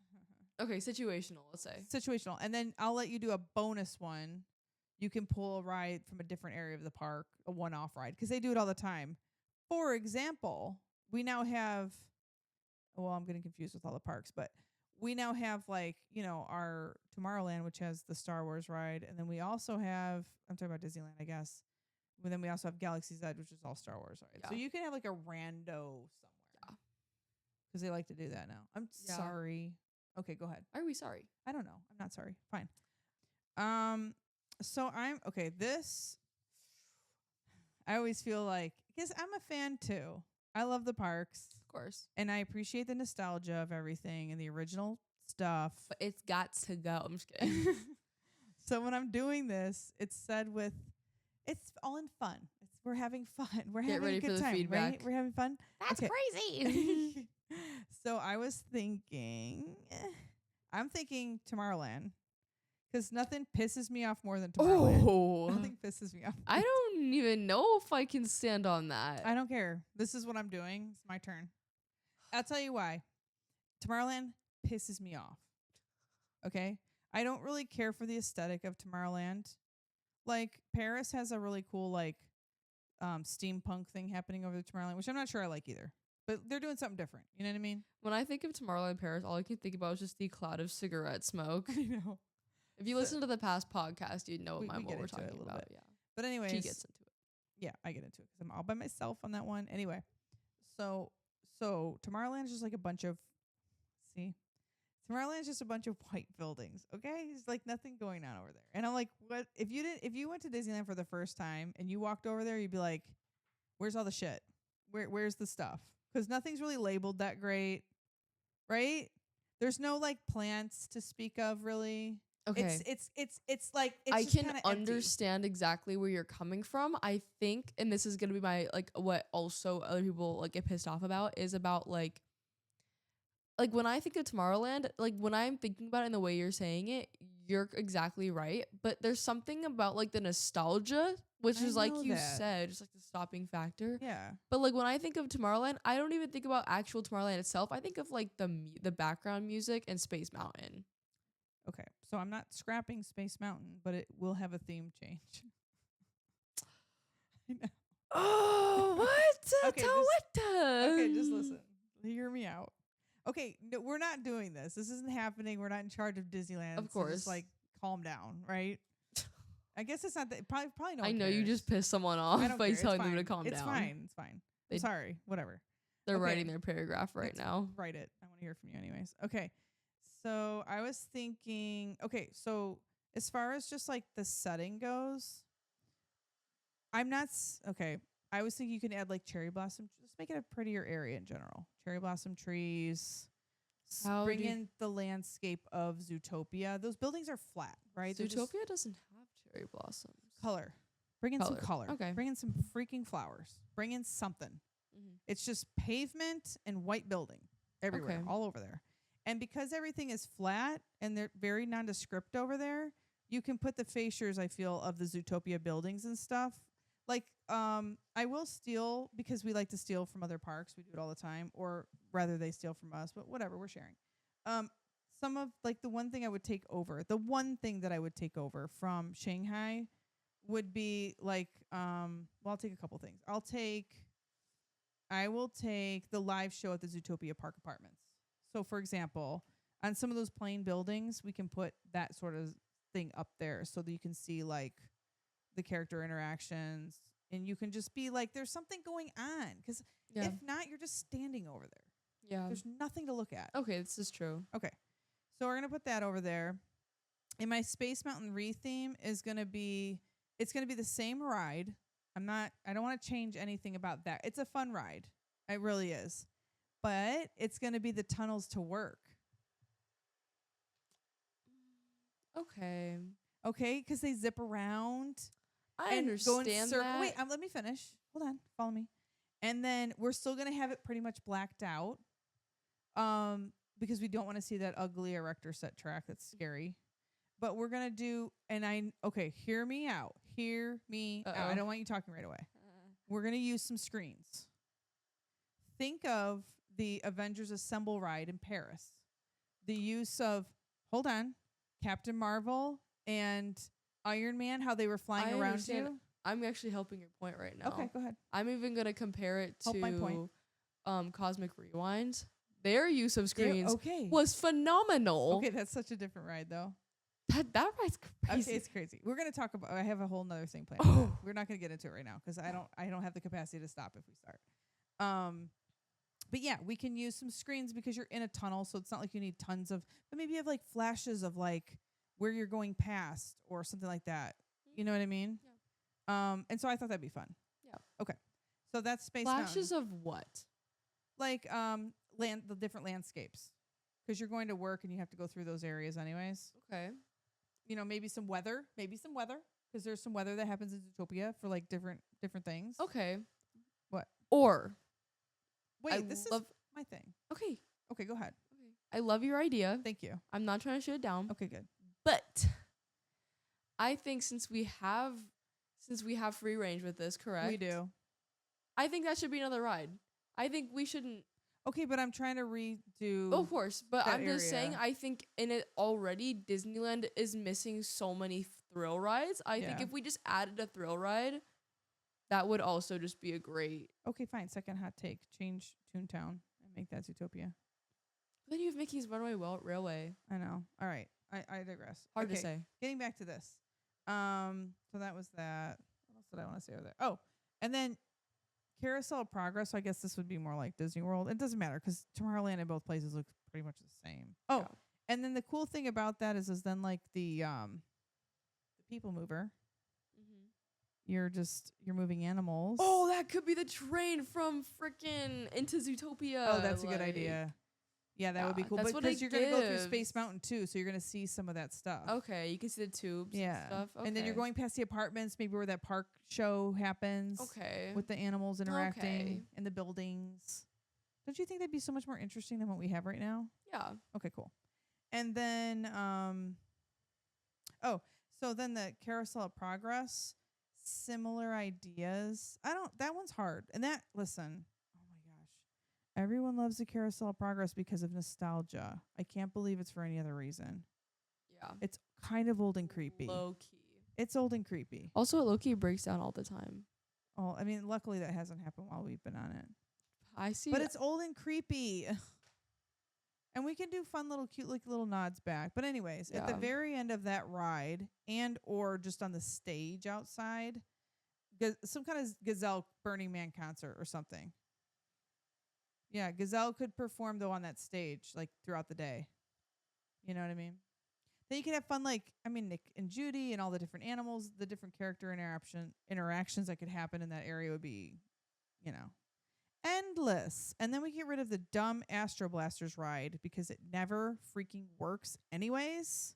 Okay, situational. Let's say. Situational, and then I'll let you do a bonus one. You can pull a ride from a different area of the park, a one-off ride, because they do it all the time. For example, we now have. Well, I'm getting confused with all the parks, but we now have our Tomorrowland, which has the Star Wars ride, and then we also have. I'm talking about Disneyland, I guess. But then we also have Galaxy's Edge, which is all Star Wars rides. Yeah. So you can have like a rando somewhere. Because they like to do that now. I'm sorry. Okay, go ahead. Are we sorry? I don't know. I'm not sorry. Fine. So I'm okay. This I always feel like, because I'm a fan too. I love the parks, Of course. and I appreciate the nostalgia of everything and the original stuff. But it's got to go. I'm just kidding. So when I'm doing this, it's said with, it's all in fun. We're having fun. We're Get having ready a good for the time, feedback. right? We're having fun. That's Okay. crazy. So I was thinking, I'm thinking Tomorrowland, because nothing pisses me off more than Tomorrowland. Oh, Nothing pisses me off. I don't even know if I can stand on that. I don't care. This is what I'm doing. It's my turn. I'll tell you why. Tomorrowland pisses me off. Okay? I don't really care for the aesthetic of Tomorrowland. Like, Paris has a really cool, like, steampunk thing happening over the Tomorrowland, which I'm not sure I like either. But they're doing something different. You know what I mean? When I think of Tomorrowland Paris, all I can think about is just the cloud of cigarette smoke. I know. If you listen to the past podcast, you'd know we what get we're into it talking a little about. bit. Yeah. But anyways. She gets into it. Yeah, I get into it because I'm all by myself on that one. Anyway. So Tomorrowland is just like a bunch of, Tomorrowland is just a bunch of white buildings. Okay, there's like nothing going on over there. And I'm like, what? If you went to Disneyland for the first time and you walked over there, you'd be like, where's all the shit? Where's the stuff? Because nothing's really labeled that great, right? There's no like plants to speak of, really. Okay. It's like it's I just can kinda understand exactly where you're coming from. I think, and this is gonna be my like what also other people like get pissed off about is about like when I think of Tomorrowland, like when I'm thinking about it in the way you're saying it, you're exactly right. But there's something about like the nostalgia, which I is like know you that. said, just like the stopping factor. Yeah. But like when I think of Tomorrowland, I don't even think about actual Tomorrowland itself. I think of like the background music and Space Mountain. Okay, so I'm not scrapping Space Mountain, but it will have a theme change. I know. Oh, what? Okay, Okay, just listen. Hear me out. Okay, no, we're not doing this. This isn't happening. We're not in charge of Disneyland. Of so course. just like calm down, right? I guess it's not that. Probably no I one know cares. you just pissed someone I off don't by care. It's telling them to fine. calm down. It's fine. It's fine. They- I'm sorry. Whatever. They're Okay. writing their paragraph right Let's now. Write it. I want to hear from you anyways. Okay. So I was thinking, okay, so as far as just like the setting goes, I'm not, okay. I was thinking you can add like cherry blossom, just make it a prettier area in general. Cherry blossom trees, bring in the landscape of Zootopia. Those buildings are flat, right? Zootopia doesn't have cherry blossoms. Color. Bring in some color. Okay. Bring in some freaking flowers. Bring in something. Mm-hmm. It's just pavement and white building everywhere, all over there. And because everything is flat and they're very nondescript over there, you can put the fascias, I feel, of the Zootopia buildings and stuff. Like, I will steal, because we like to steal from other parks. We do it all the time. Or rather, they steal from us. But whatever, we're sharing. Some of, like, the one thing that I would take over from Shanghai would be, like, well, I'll take a couple things. I will take the live show at the Zootopia Park Apartments. So, for example, on some of those plain buildings, we can put that sort of thing up there so that you can see, like, the character interactions. And you can just be like, there's something going on. Because if not, you're just standing over there. Yeah. There's nothing to look at. Okay, this is true. Okay. So we're going to put that over there. And my Space Mountain retheme is going to be, it's going to be the same ride. I don't want to change anything about that. It's a fun ride. It really is. But it's going to be the tunnels to work. Okay. Okay, because they zip around. I understand that. Wait, let me finish. Hold on. Follow me. And then we're still going to have it pretty much blacked out. Because we don't want to see that ugly erector set track. That's scary. But we're going to do, hear me out. Hear me out. I don't want you talking right away. We're going to use some screens. Think of the Avengers Assemble ride in Paris. The use of, Captain Marvel and Iron Man, how they were flying around you. I'm actually helping your point right now. Okay, go ahead. I'm even going to compare it Help my point. to Cosmic Rewind. Their use of screens Okay. was phenomenal. Okay, that's such a different ride, though. That ride's crazy. Okay, it's crazy. We're going to talk about, I have a whole nother thing planned. Oh. We're not going to get into it right now because I don't have the capacity to stop if we start. But yeah, we can use some screens because you're in a tunnel, so it's not like you need tons of, but maybe you have like flashes of like where you're going past or something like that. You know what I mean? Yeah. And so I thought that'd be fun. Yeah. Okay. So that's Space Flashes Mountain. of what? Like the different landscapes. because you're going to work and you have to go through those areas anyways. Okay. You know, maybe some weather, because there's some weather that happens in Zootopia for like different things. Okay. What? Or Wait, this is my thing. Okay. Okay, go ahead. Okay. I love your idea. Thank you. I'm not trying to shoot it down. Okay, good. But I think since we have free range with this, correct? We do. I think that should be another ride. I think we shouldn't. Okay, but I'm trying to redo. Of course, but that I'm just saying. area. I think in it already, Disneyland is missing so many thrill rides. I think Yeah. if we just added a thrill ride, that would also just be a great. Okay, fine. Second hot take. Change Toontown and make that Zootopia. Then you have Mickey's Runaway Railway. I know. All right. I digress. Hard to Okay, say. Getting back to this. So that was that. What else did I want to say over there? Oh, and then Carousel of Progress. So I guess this would be more like Disney World. It doesn't matter because Tomorrowland and both places look pretty much the same. Oh, Yeah. and then the cool thing about that is then like the People Mover. You're moving animals. Oh, that could be the train from frickin' Into Zootopia. Oh, that's a good idea. Yeah, that would be cool. That's But what because it you're going to go through gives. Space Mountain too, so you're going to see some of that stuff. Okay, you can see the tubes Yeah. and stuff. Okay. And then you're going past the apartments, maybe where that park show happens. Okay. With the animals interacting Okay. in the buildings. Don't you think that'd be so much more interesting than what we have right now? Yeah. Okay, cool. And then so then the Carousel of Progress, similar ideas. That one's hard. And listen, oh my gosh. Everyone loves the Carousel of Progress because of nostalgia. I can't believe it's for any other reason. Yeah. It's kind of old and creepy. Low key. It's old and creepy. Also, low key breaks down all the time. Oh, I mean, luckily that hasn't happened while we've been on it. I see. But it's old and creepy. And we can do fun little cute like little nods back. But anyways, at the Yeah. very end of that ride and or just on the stage outside, some kind of Gazelle Burning Man concert or something. Yeah, Gazelle could perform though on that stage like throughout the day. You know what I mean? Then you can have fun like Nick and Judy and all the different animals, the different character interactions that could happen in that area would be, endless. And then we get rid of the dumb Astro Blasters ride because it never freaking works anyways.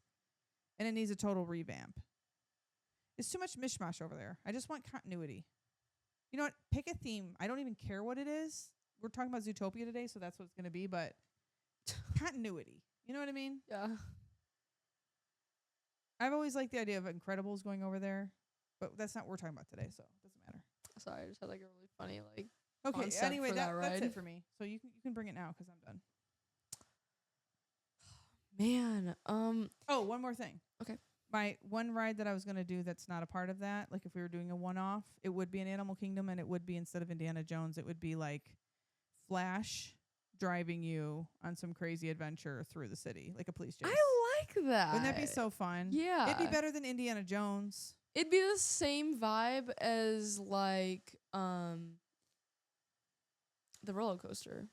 And it needs a total revamp. It's too much mishmash over there. I just want continuity. You know what? Pick a theme. I don't even care what it is. We're talking about Zootopia today, so that's what it's going to be. But continuity. You know what I mean? Yeah. I've always liked the idea of Incredibles going over there. But that's not what we're talking about today, so it doesn't matter. Sorry, I just had like a really funny Okay, concept anyway, for that that's ride. it for me. So you can bring it now because I'm done. Man. Oh, one more thing. Okay. My one ride that I was going to do that's not a part of that, like if we were doing a one-off, it would be an Animal Kingdom, and it would be, instead of Indiana Jones, it would be like Flash driving you on some crazy adventure through the city, like a police chase. I like that. Wouldn't that be so fun? Yeah. It'd be better than Indiana Jones. It'd be the same vibe as like the roller coaster.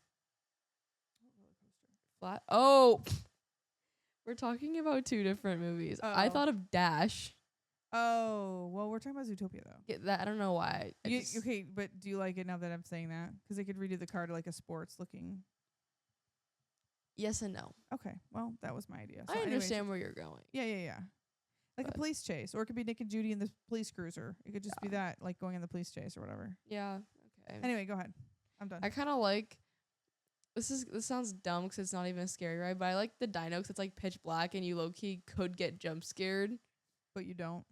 Flat. Oh, we're talking about two different movies. I Uh-oh. thought of Dash. Oh, well, we're talking about Zootopia, though. Get that? I don't know why. Okay, but do you like it now that I'm saying that? Because they could redo the car to like a sports looking. Yes and no. Okay, well, that was my idea. So I anyways, understand where you're going. Yeah. Like a But- police chase, or it could be Nick and Judy in the police cruiser. It could just be that, like going in the police chase or whatever. Yeah. Okay. Anyway, go ahead. I'm done. I kind of like. This sounds dumb because it's not even a scary ride, but I like the dino 'cause it's like pitch black and you low key could get jump scared. But you don't.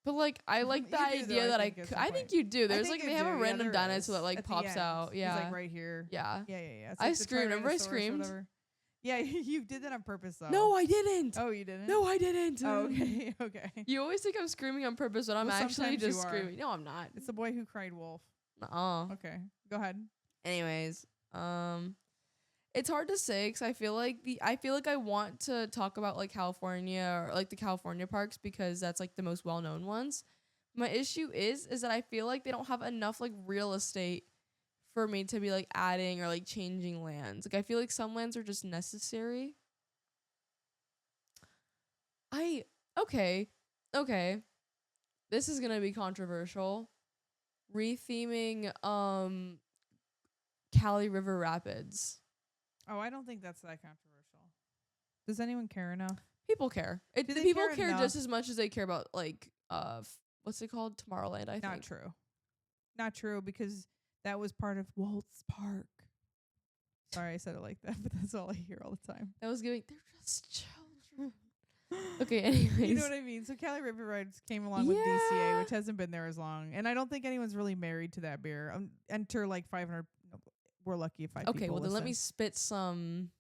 But like I like the You do, though, idea that think, at some I think point. you do. There's think like you they have do. a Yeah, random there dinosaur that is. like At the pops end. out. Yeah. He's like right here. Yeah. Yeah. It's I like the screamed. Remember I Tyrannosaurus or screamed? whatever. Yeah, you did that on purpose, though. No, I didn't. Oh, you didn't? No, I didn't. Oh, okay. Okay. You always think I'm screaming on purpose, but I'm Well, actually sometimes you just are. screaming. No, I'm not. It's the boy who cried wolf. Okay. Go ahead. Anyways, it's hard to say because I feel like I want to talk about like California or like the California parks because that's like the most well-known ones. My issue is that I feel like they don't have enough like real estate for me to be like adding or like changing lands. Like I feel like some lands are just necessary. Okay. This is gonna be controversial. Retheming Cali River Rapids. Oh, I don't think that's that controversial. Does anyone care enough? People care. Do The they people care care enough? just as much as they care about like what's it called? Tomorrowland, I Not think. true. Not true, because that was part of Walt's Park. Sorry, I said it like that, but that's all I hear all the time. I was giving. They're just children. Okay. Anyways, You know what I mean? So Cali River Rides came along with DCA, which hasn't been there as long, and I don't think anyone's really married to that beer. Enter like 500. No, we're lucky if 5 people. Okay, well then let me listen. spit some.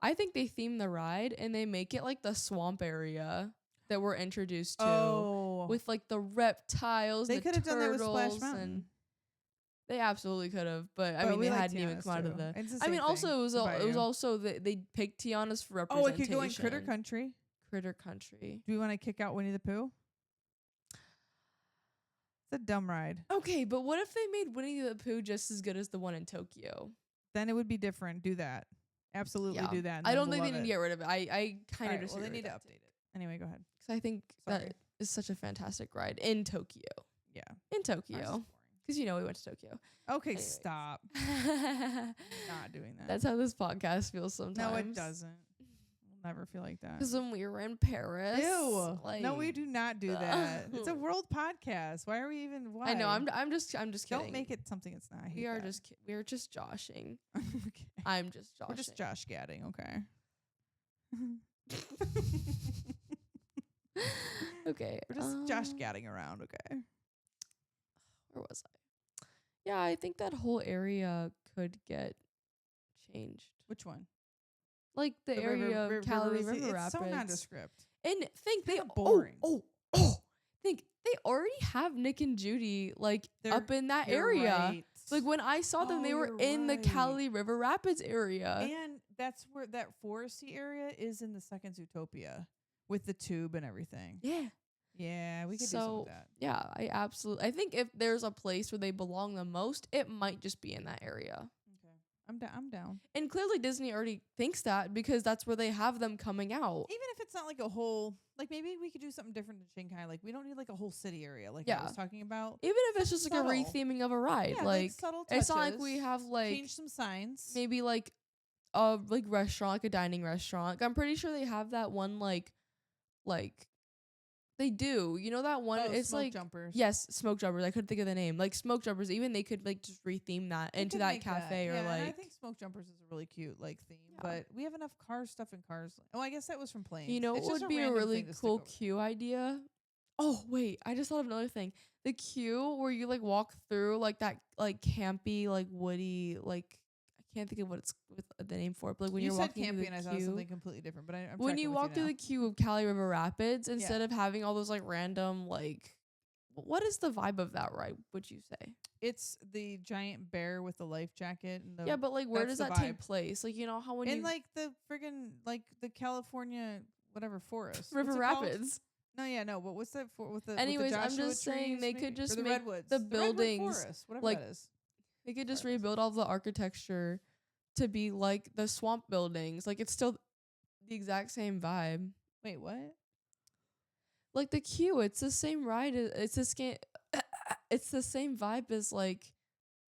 I think they theme the ride and they make it like the swamp area that we're introduced to. Oh, With like the reptiles, they the could have done that with Splash turtles, Mountain. and they absolutely could have. But I But mean, we they like hadn't even Tiana's come out of too. the. It's the I mean, same also thing. it was Goodbye, it was you. also that they picked Tiana's for Oh, representation. it could go in Critter Country. Critter Country. Do we want to kick out Winnie the Pooh? It's a dumb ride. Okay, but what if they made Winnie the Pooh just as good as the one in Tokyo? Then it would be different. Do that. Absolutely Yeah. do that. and I then don't we'll think they love need to it. get rid of it. I kind of Alright, well, they need to that update it. Anyway, go ahead. because I think Sorry. that is such a fantastic ride in Tokyo. Yeah. In Ours is Tokyo, boring. because we went to Tokyo. Okay, Anyways. stop. Not doing that. That's how this podcast feels sometimes. No, it doesn't. We'll never feel like that. Because when we were in Paris, Ew. like, No, we do not do that. It's a world podcast. Why are we even? Why? I know. I'm just kidding. Don't make it something it's not. I hate We are that. we're just joshing. Okay. I'm just joshing. We're just Josh Gadding. Okay. Okay. We're just Josh Gadding around. Okay. Where was I? Yeah, I think that whole area could get changed. Which one? Like the area of Cali River It's Rapids. so nondescript. And think they kinda boring. think they already have Nick and Judy like They're- up in that You're area. right. Like when I saw them, Oh, they were you're in the right. Cali River Rapids area. And that's where that foresty area is in the second Zootopia with the tube and everything. Yeah. Yeah, we could do something with that. Yeah, I think if there's a place where they belong the most, it might just be in that area. Okay. I'm down. And clearly Disney already thinks that because that's where they have them coming out. Even if it's not like a whole, like maybe we could do something different in Shanghai. Like we don't need like a whole city area like I Yeah. was talking about. Even if it's just like Subtle. a retheming of a ride. Yeah, like subtle touches. it's not like we have like change some signs. maybe like a like restaurant, like a dining restaurant. I'm pretty sure they have that one like they do. You know that one? Oh, it's smoke like jumpers. yes, smoke jumpers. I couldn't think of the name. Like smoke jumpers. Even they could like just retheme that We into could that make cafe Yeah, or and I like think smoke jumpers is a really cute like theme. Yeah. But we have enough car stuff in cars. Oh, I guess that was from planes. you know It's what just would be a random really thing to stick cool over there. queue idea? Oh wait, I just thought of another thing. The queue where you like walk through like that like campy like woody like I can't think of what the name for it. But like when You you're said walking through campy the and I thought queue, something completely different. But I'm when tracking you with walk through now. the queue of Cali River Rapids, instead of having all those like random like, what is the vibe of that ride? Would you say? It's the giant bear with the life jacket and the Yeah, but like where that's does the that take vibe. place? Like you know how when in you like the friggin' like the California whatever forest. River What's it called? Rapids. No, yeah, no. But what's that for? With the Anyways, with the I'm Joshua just saying trees, they could maybe? just or the make redwoods, the redwood buildings, forest, whatever like, that is. They could just Sorry, rebuild all the architecture to be like the swamp buildings. Like it's still the exact same vibe. Wait, what? Like the queue, it's the same ride. It's it's the same vibe as like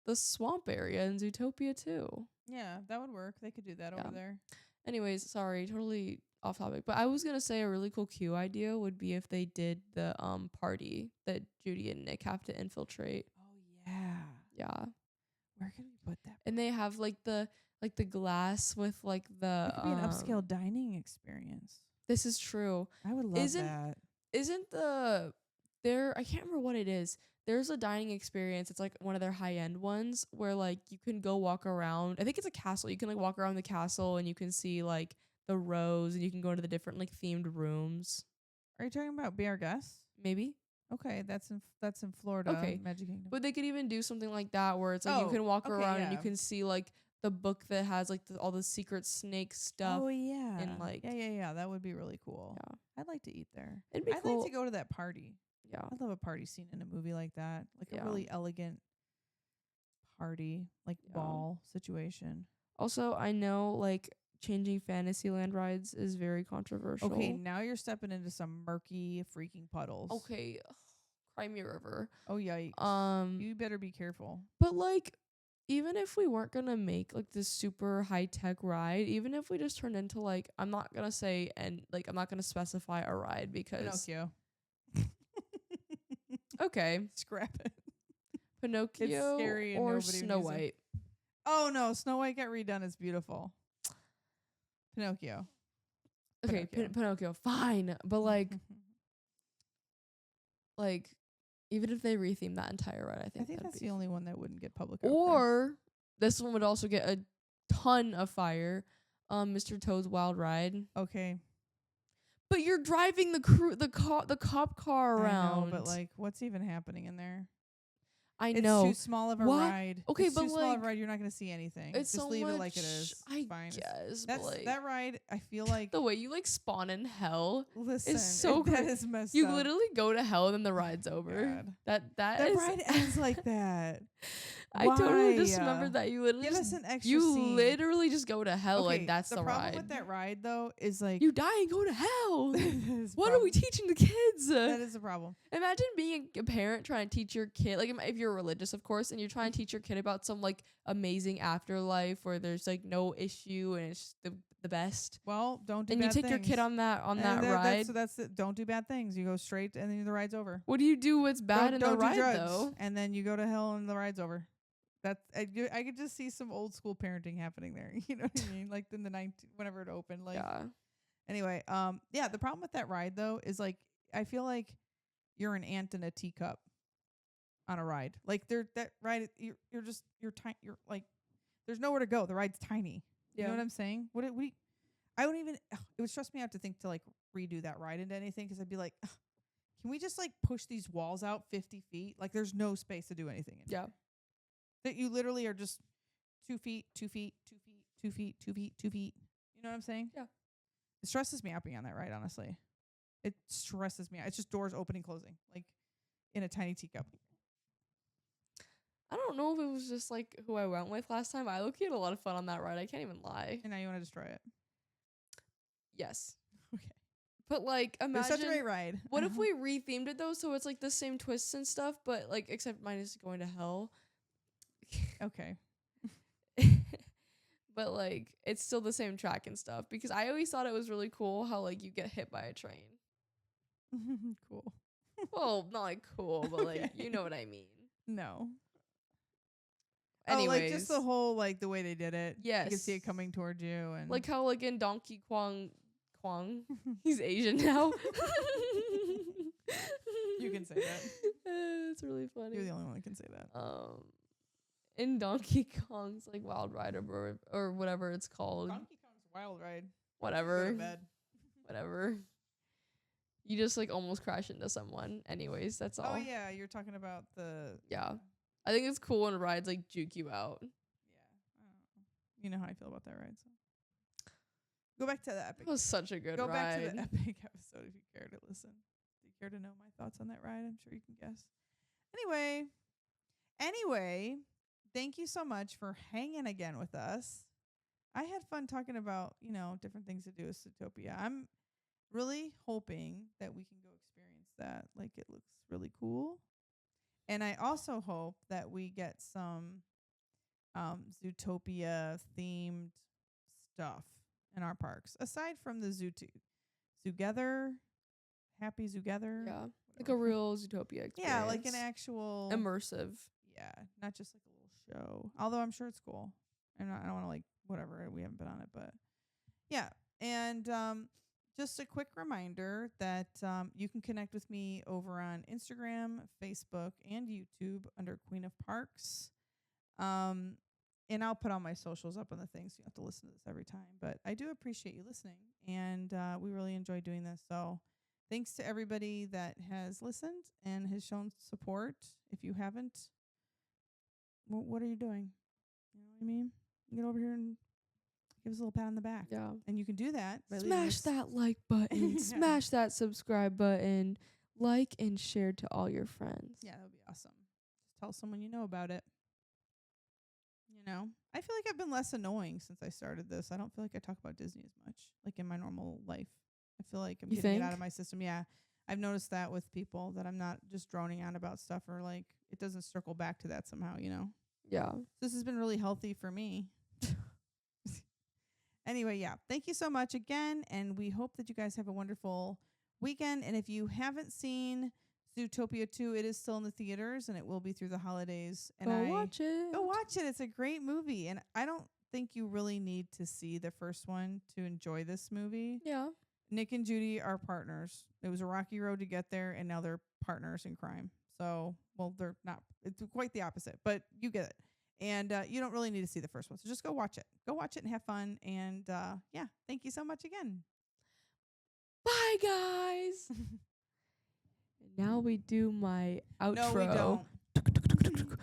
the swamp area in Zootopia too. Yeah, that would work. They could do that over Yeah. there. Anyways, sorry, totally off topic. But I was gonna say a really cool queue idea would be if they did the party that Judy and Nick have to infiltrate. Oh yeah. Yeah. Where can we put that? And they have like the glass with like the It could be an upscale dining experience. This is true. I would love that. Isn't I can't remember what it is. There's a dining experience. It's like one of their high end ones where like you can go walk around. I think it's a castle. You can like walk around the castle and you can see like the rows and you can go into the different like themed rooms. Are you talking about Be Our Guest? Maybe. Okay, that's in Florida. Okay. Magic Kingdom. But they could even do something like that where it's like you Oh, can walk okay, around and you yeah. can see like the book that has like all the secret snake stuff. Oh yeah. and, like- yeah. That would be really cool. Yeah. I'd like to eat there. It'd be I'd cool. like to go to that party. Yeah. I love a party scene in a movie like that. Like Yeah. a really elegant party, like Yeah. ball situation. Also, I know like changing Fantasyland rides is very controversial. Okay, now you're stepping into some murky freaking puddles. Okay. Cry Me a River. Oh yikes. You You better be careful. but like even if we weren't gonna make like this super high tech ride, even if we just turned into like, I'm not gonna say, and like I'm not gonna specify a ride because Pinocchio. okay, Scrap it. Pinocchio scary and or nobody would Snow use it. White. Oh no, Snow White got redone. It's beautiful. Pinocchio. Okay, Pinocchio, fine, but like even if they retheme that entire ride, I think that's the only one that wouldn't get public. Or this one would also get a ton of fire. Mr. Toad's Wild Ride. Okay. But you're driving the cop car around. I know, but like, what's even happening in there? I know. It's too small of a ride. Okay, it's but too small of like, a ride. You're not going to see anything. It's just so leave much, it like it is. I fine. guess. That's like, that ride. I feel like the way you like spawn in hell. Listen, is so that is messed You up. literally go to hell and then the ride's over. God. That is, ride ends like that. I totally just Why? remember that you literally Give us an extra you scene. literally just go to hell. Okay, Like that's the problem ride. with that ride though is like You die and go to hell. What What are we teaching the kids? That is a problem. Imagine being a parent trying to teach your kid, like if you're religious, of course, and you're trying to teach your kid about some like amazing afterlife where there's like no issue and it's just the best. Well, don't do and bad you take your things. kid on that ride. That's it. Don't do bad things. You go straight and then the ride's over. What do you do what's bad in the don't do ride drugs, though? and then you go to hell and the ride's over. That's I could just see some old school parenting happening there. You know what I mean? Like in the 90s, whenever it opened. Like Yeah. Anyway, yeah. The problem with that ride though is like I feel like you're an ant in a teacup on a ride. Like that ride, you're tiny. You're like there's nowhere to go. The ride's tiny. You know what I'm saying? I wouldn't even. It would stress me out to think to like redo that ride into anything because I'd be like, can we just like push these walls out 50 feet? Like there's no space to do anything in Yeah. here. That you literally are just 2 feet, 2 feet, 2 feet, 2 feet, 2 feet, 2 feet. You know what I'm saying? Yeah. It stresses me out being on that ride, honestly. It stresses me out. It's just doors opening, closing, like in a tiny teacup. I don't know if it was just like who I went with last time. I look had a lot of fun on that ride. I can't even lie. And now you want to destroy it. Yes. Okay. But like imagine It's such a great ride. What if we rethemed it though, so it's like the same twists and stuff, but like except mine is going to hell. Okay. But like it's still the same track and stuff because I always thought it was really cool how like you get hit by a train. Cool. Well, not like cool, but like Okay. you know what I mean. No. Anyways, like just the whole like the way they did it. Yes. You can see it coming towards you and like how like in Donkey Kong, he's Asian now. You can say that. It's really funny. You're the only one that can say that. In Donkey Kong's like Wild Ride or whatever it's called. Donkey Kong's Wild Ride. Whatever. Go to bed. Whatever. You just like almost crash into someone. Anyways, that's all. Oh yeah, you're talking about the Yeah. I think it's cool when rides like juke you out. Yeah. You know how I feel about that ride. So go back to the epic. It was such a good Go ride. back to the epic episode if you care to listen. If you care to know my thoughts on that ride, I'm sure you can guess. Anyway, thank you so much for hanging again with us. I had fun talking about, different things to do with Zootopia. I'm really hoping that we can go experience that. Like, it looks really cool. And I also hope that we get some Zootopia themed stuff in our parks, aside from the Zoogether, Happy Zoogether. Yeah. Like a real Zootopia experience. Yeah, like an actual immersive. Yeah, not just like a little show. Although I'm sure it's cool. I don't want to like whatever. We haven't been on it, but yeah. And just a quick reminder that you can connect with me over on Instagram, Facebook, and YouTube under Queen of Parks. And I'll put all my socials up on the thing, so you have to listen to this every time. But I do appreciate you listening, and we really enjoy doing this. So thanks to everybody that has listened and has shown support. If you haven't, what are you doing? You know what I mean? Get over here and give us a little pat on the back. Yeah. And you can do that by Smash that like button. Yeah. Smash that subscribe button. Like and share to all your friends. Yeah, that would be awesome. Just tell someone you know about it. I feel like I've been less annoying since I started this. I don't feel like I talk about Disney as much, like in my normal life. I feel like I'm getting it out of my system. Yeah. I've noticed that with people that I'm not just droning on about stuff or like it doesn't circle back to that somehow, Yeah. This has been really healthy for me. Anyway, yeah. Thank you so much again. And we hope that you guys have a wonderful weekend. And if you haven't seen Zootopia 2, it is still in the theaters and it will be through the holidays. And Watch it. Go watch it. It's a great movie. And I don't think you really need to see the first one to enjoy this movie. Yeah. Nick and Judy are partners. It was a rocky road to get there, and now they're partners in crime. So, well, they're not. It's quite the opposite, but you get it. And you don't really need to see the first one. So just go watch it. Go watch it and have fun. And yeah, thank you so much again. Bye, guys. Now we do my outro. No, we don't.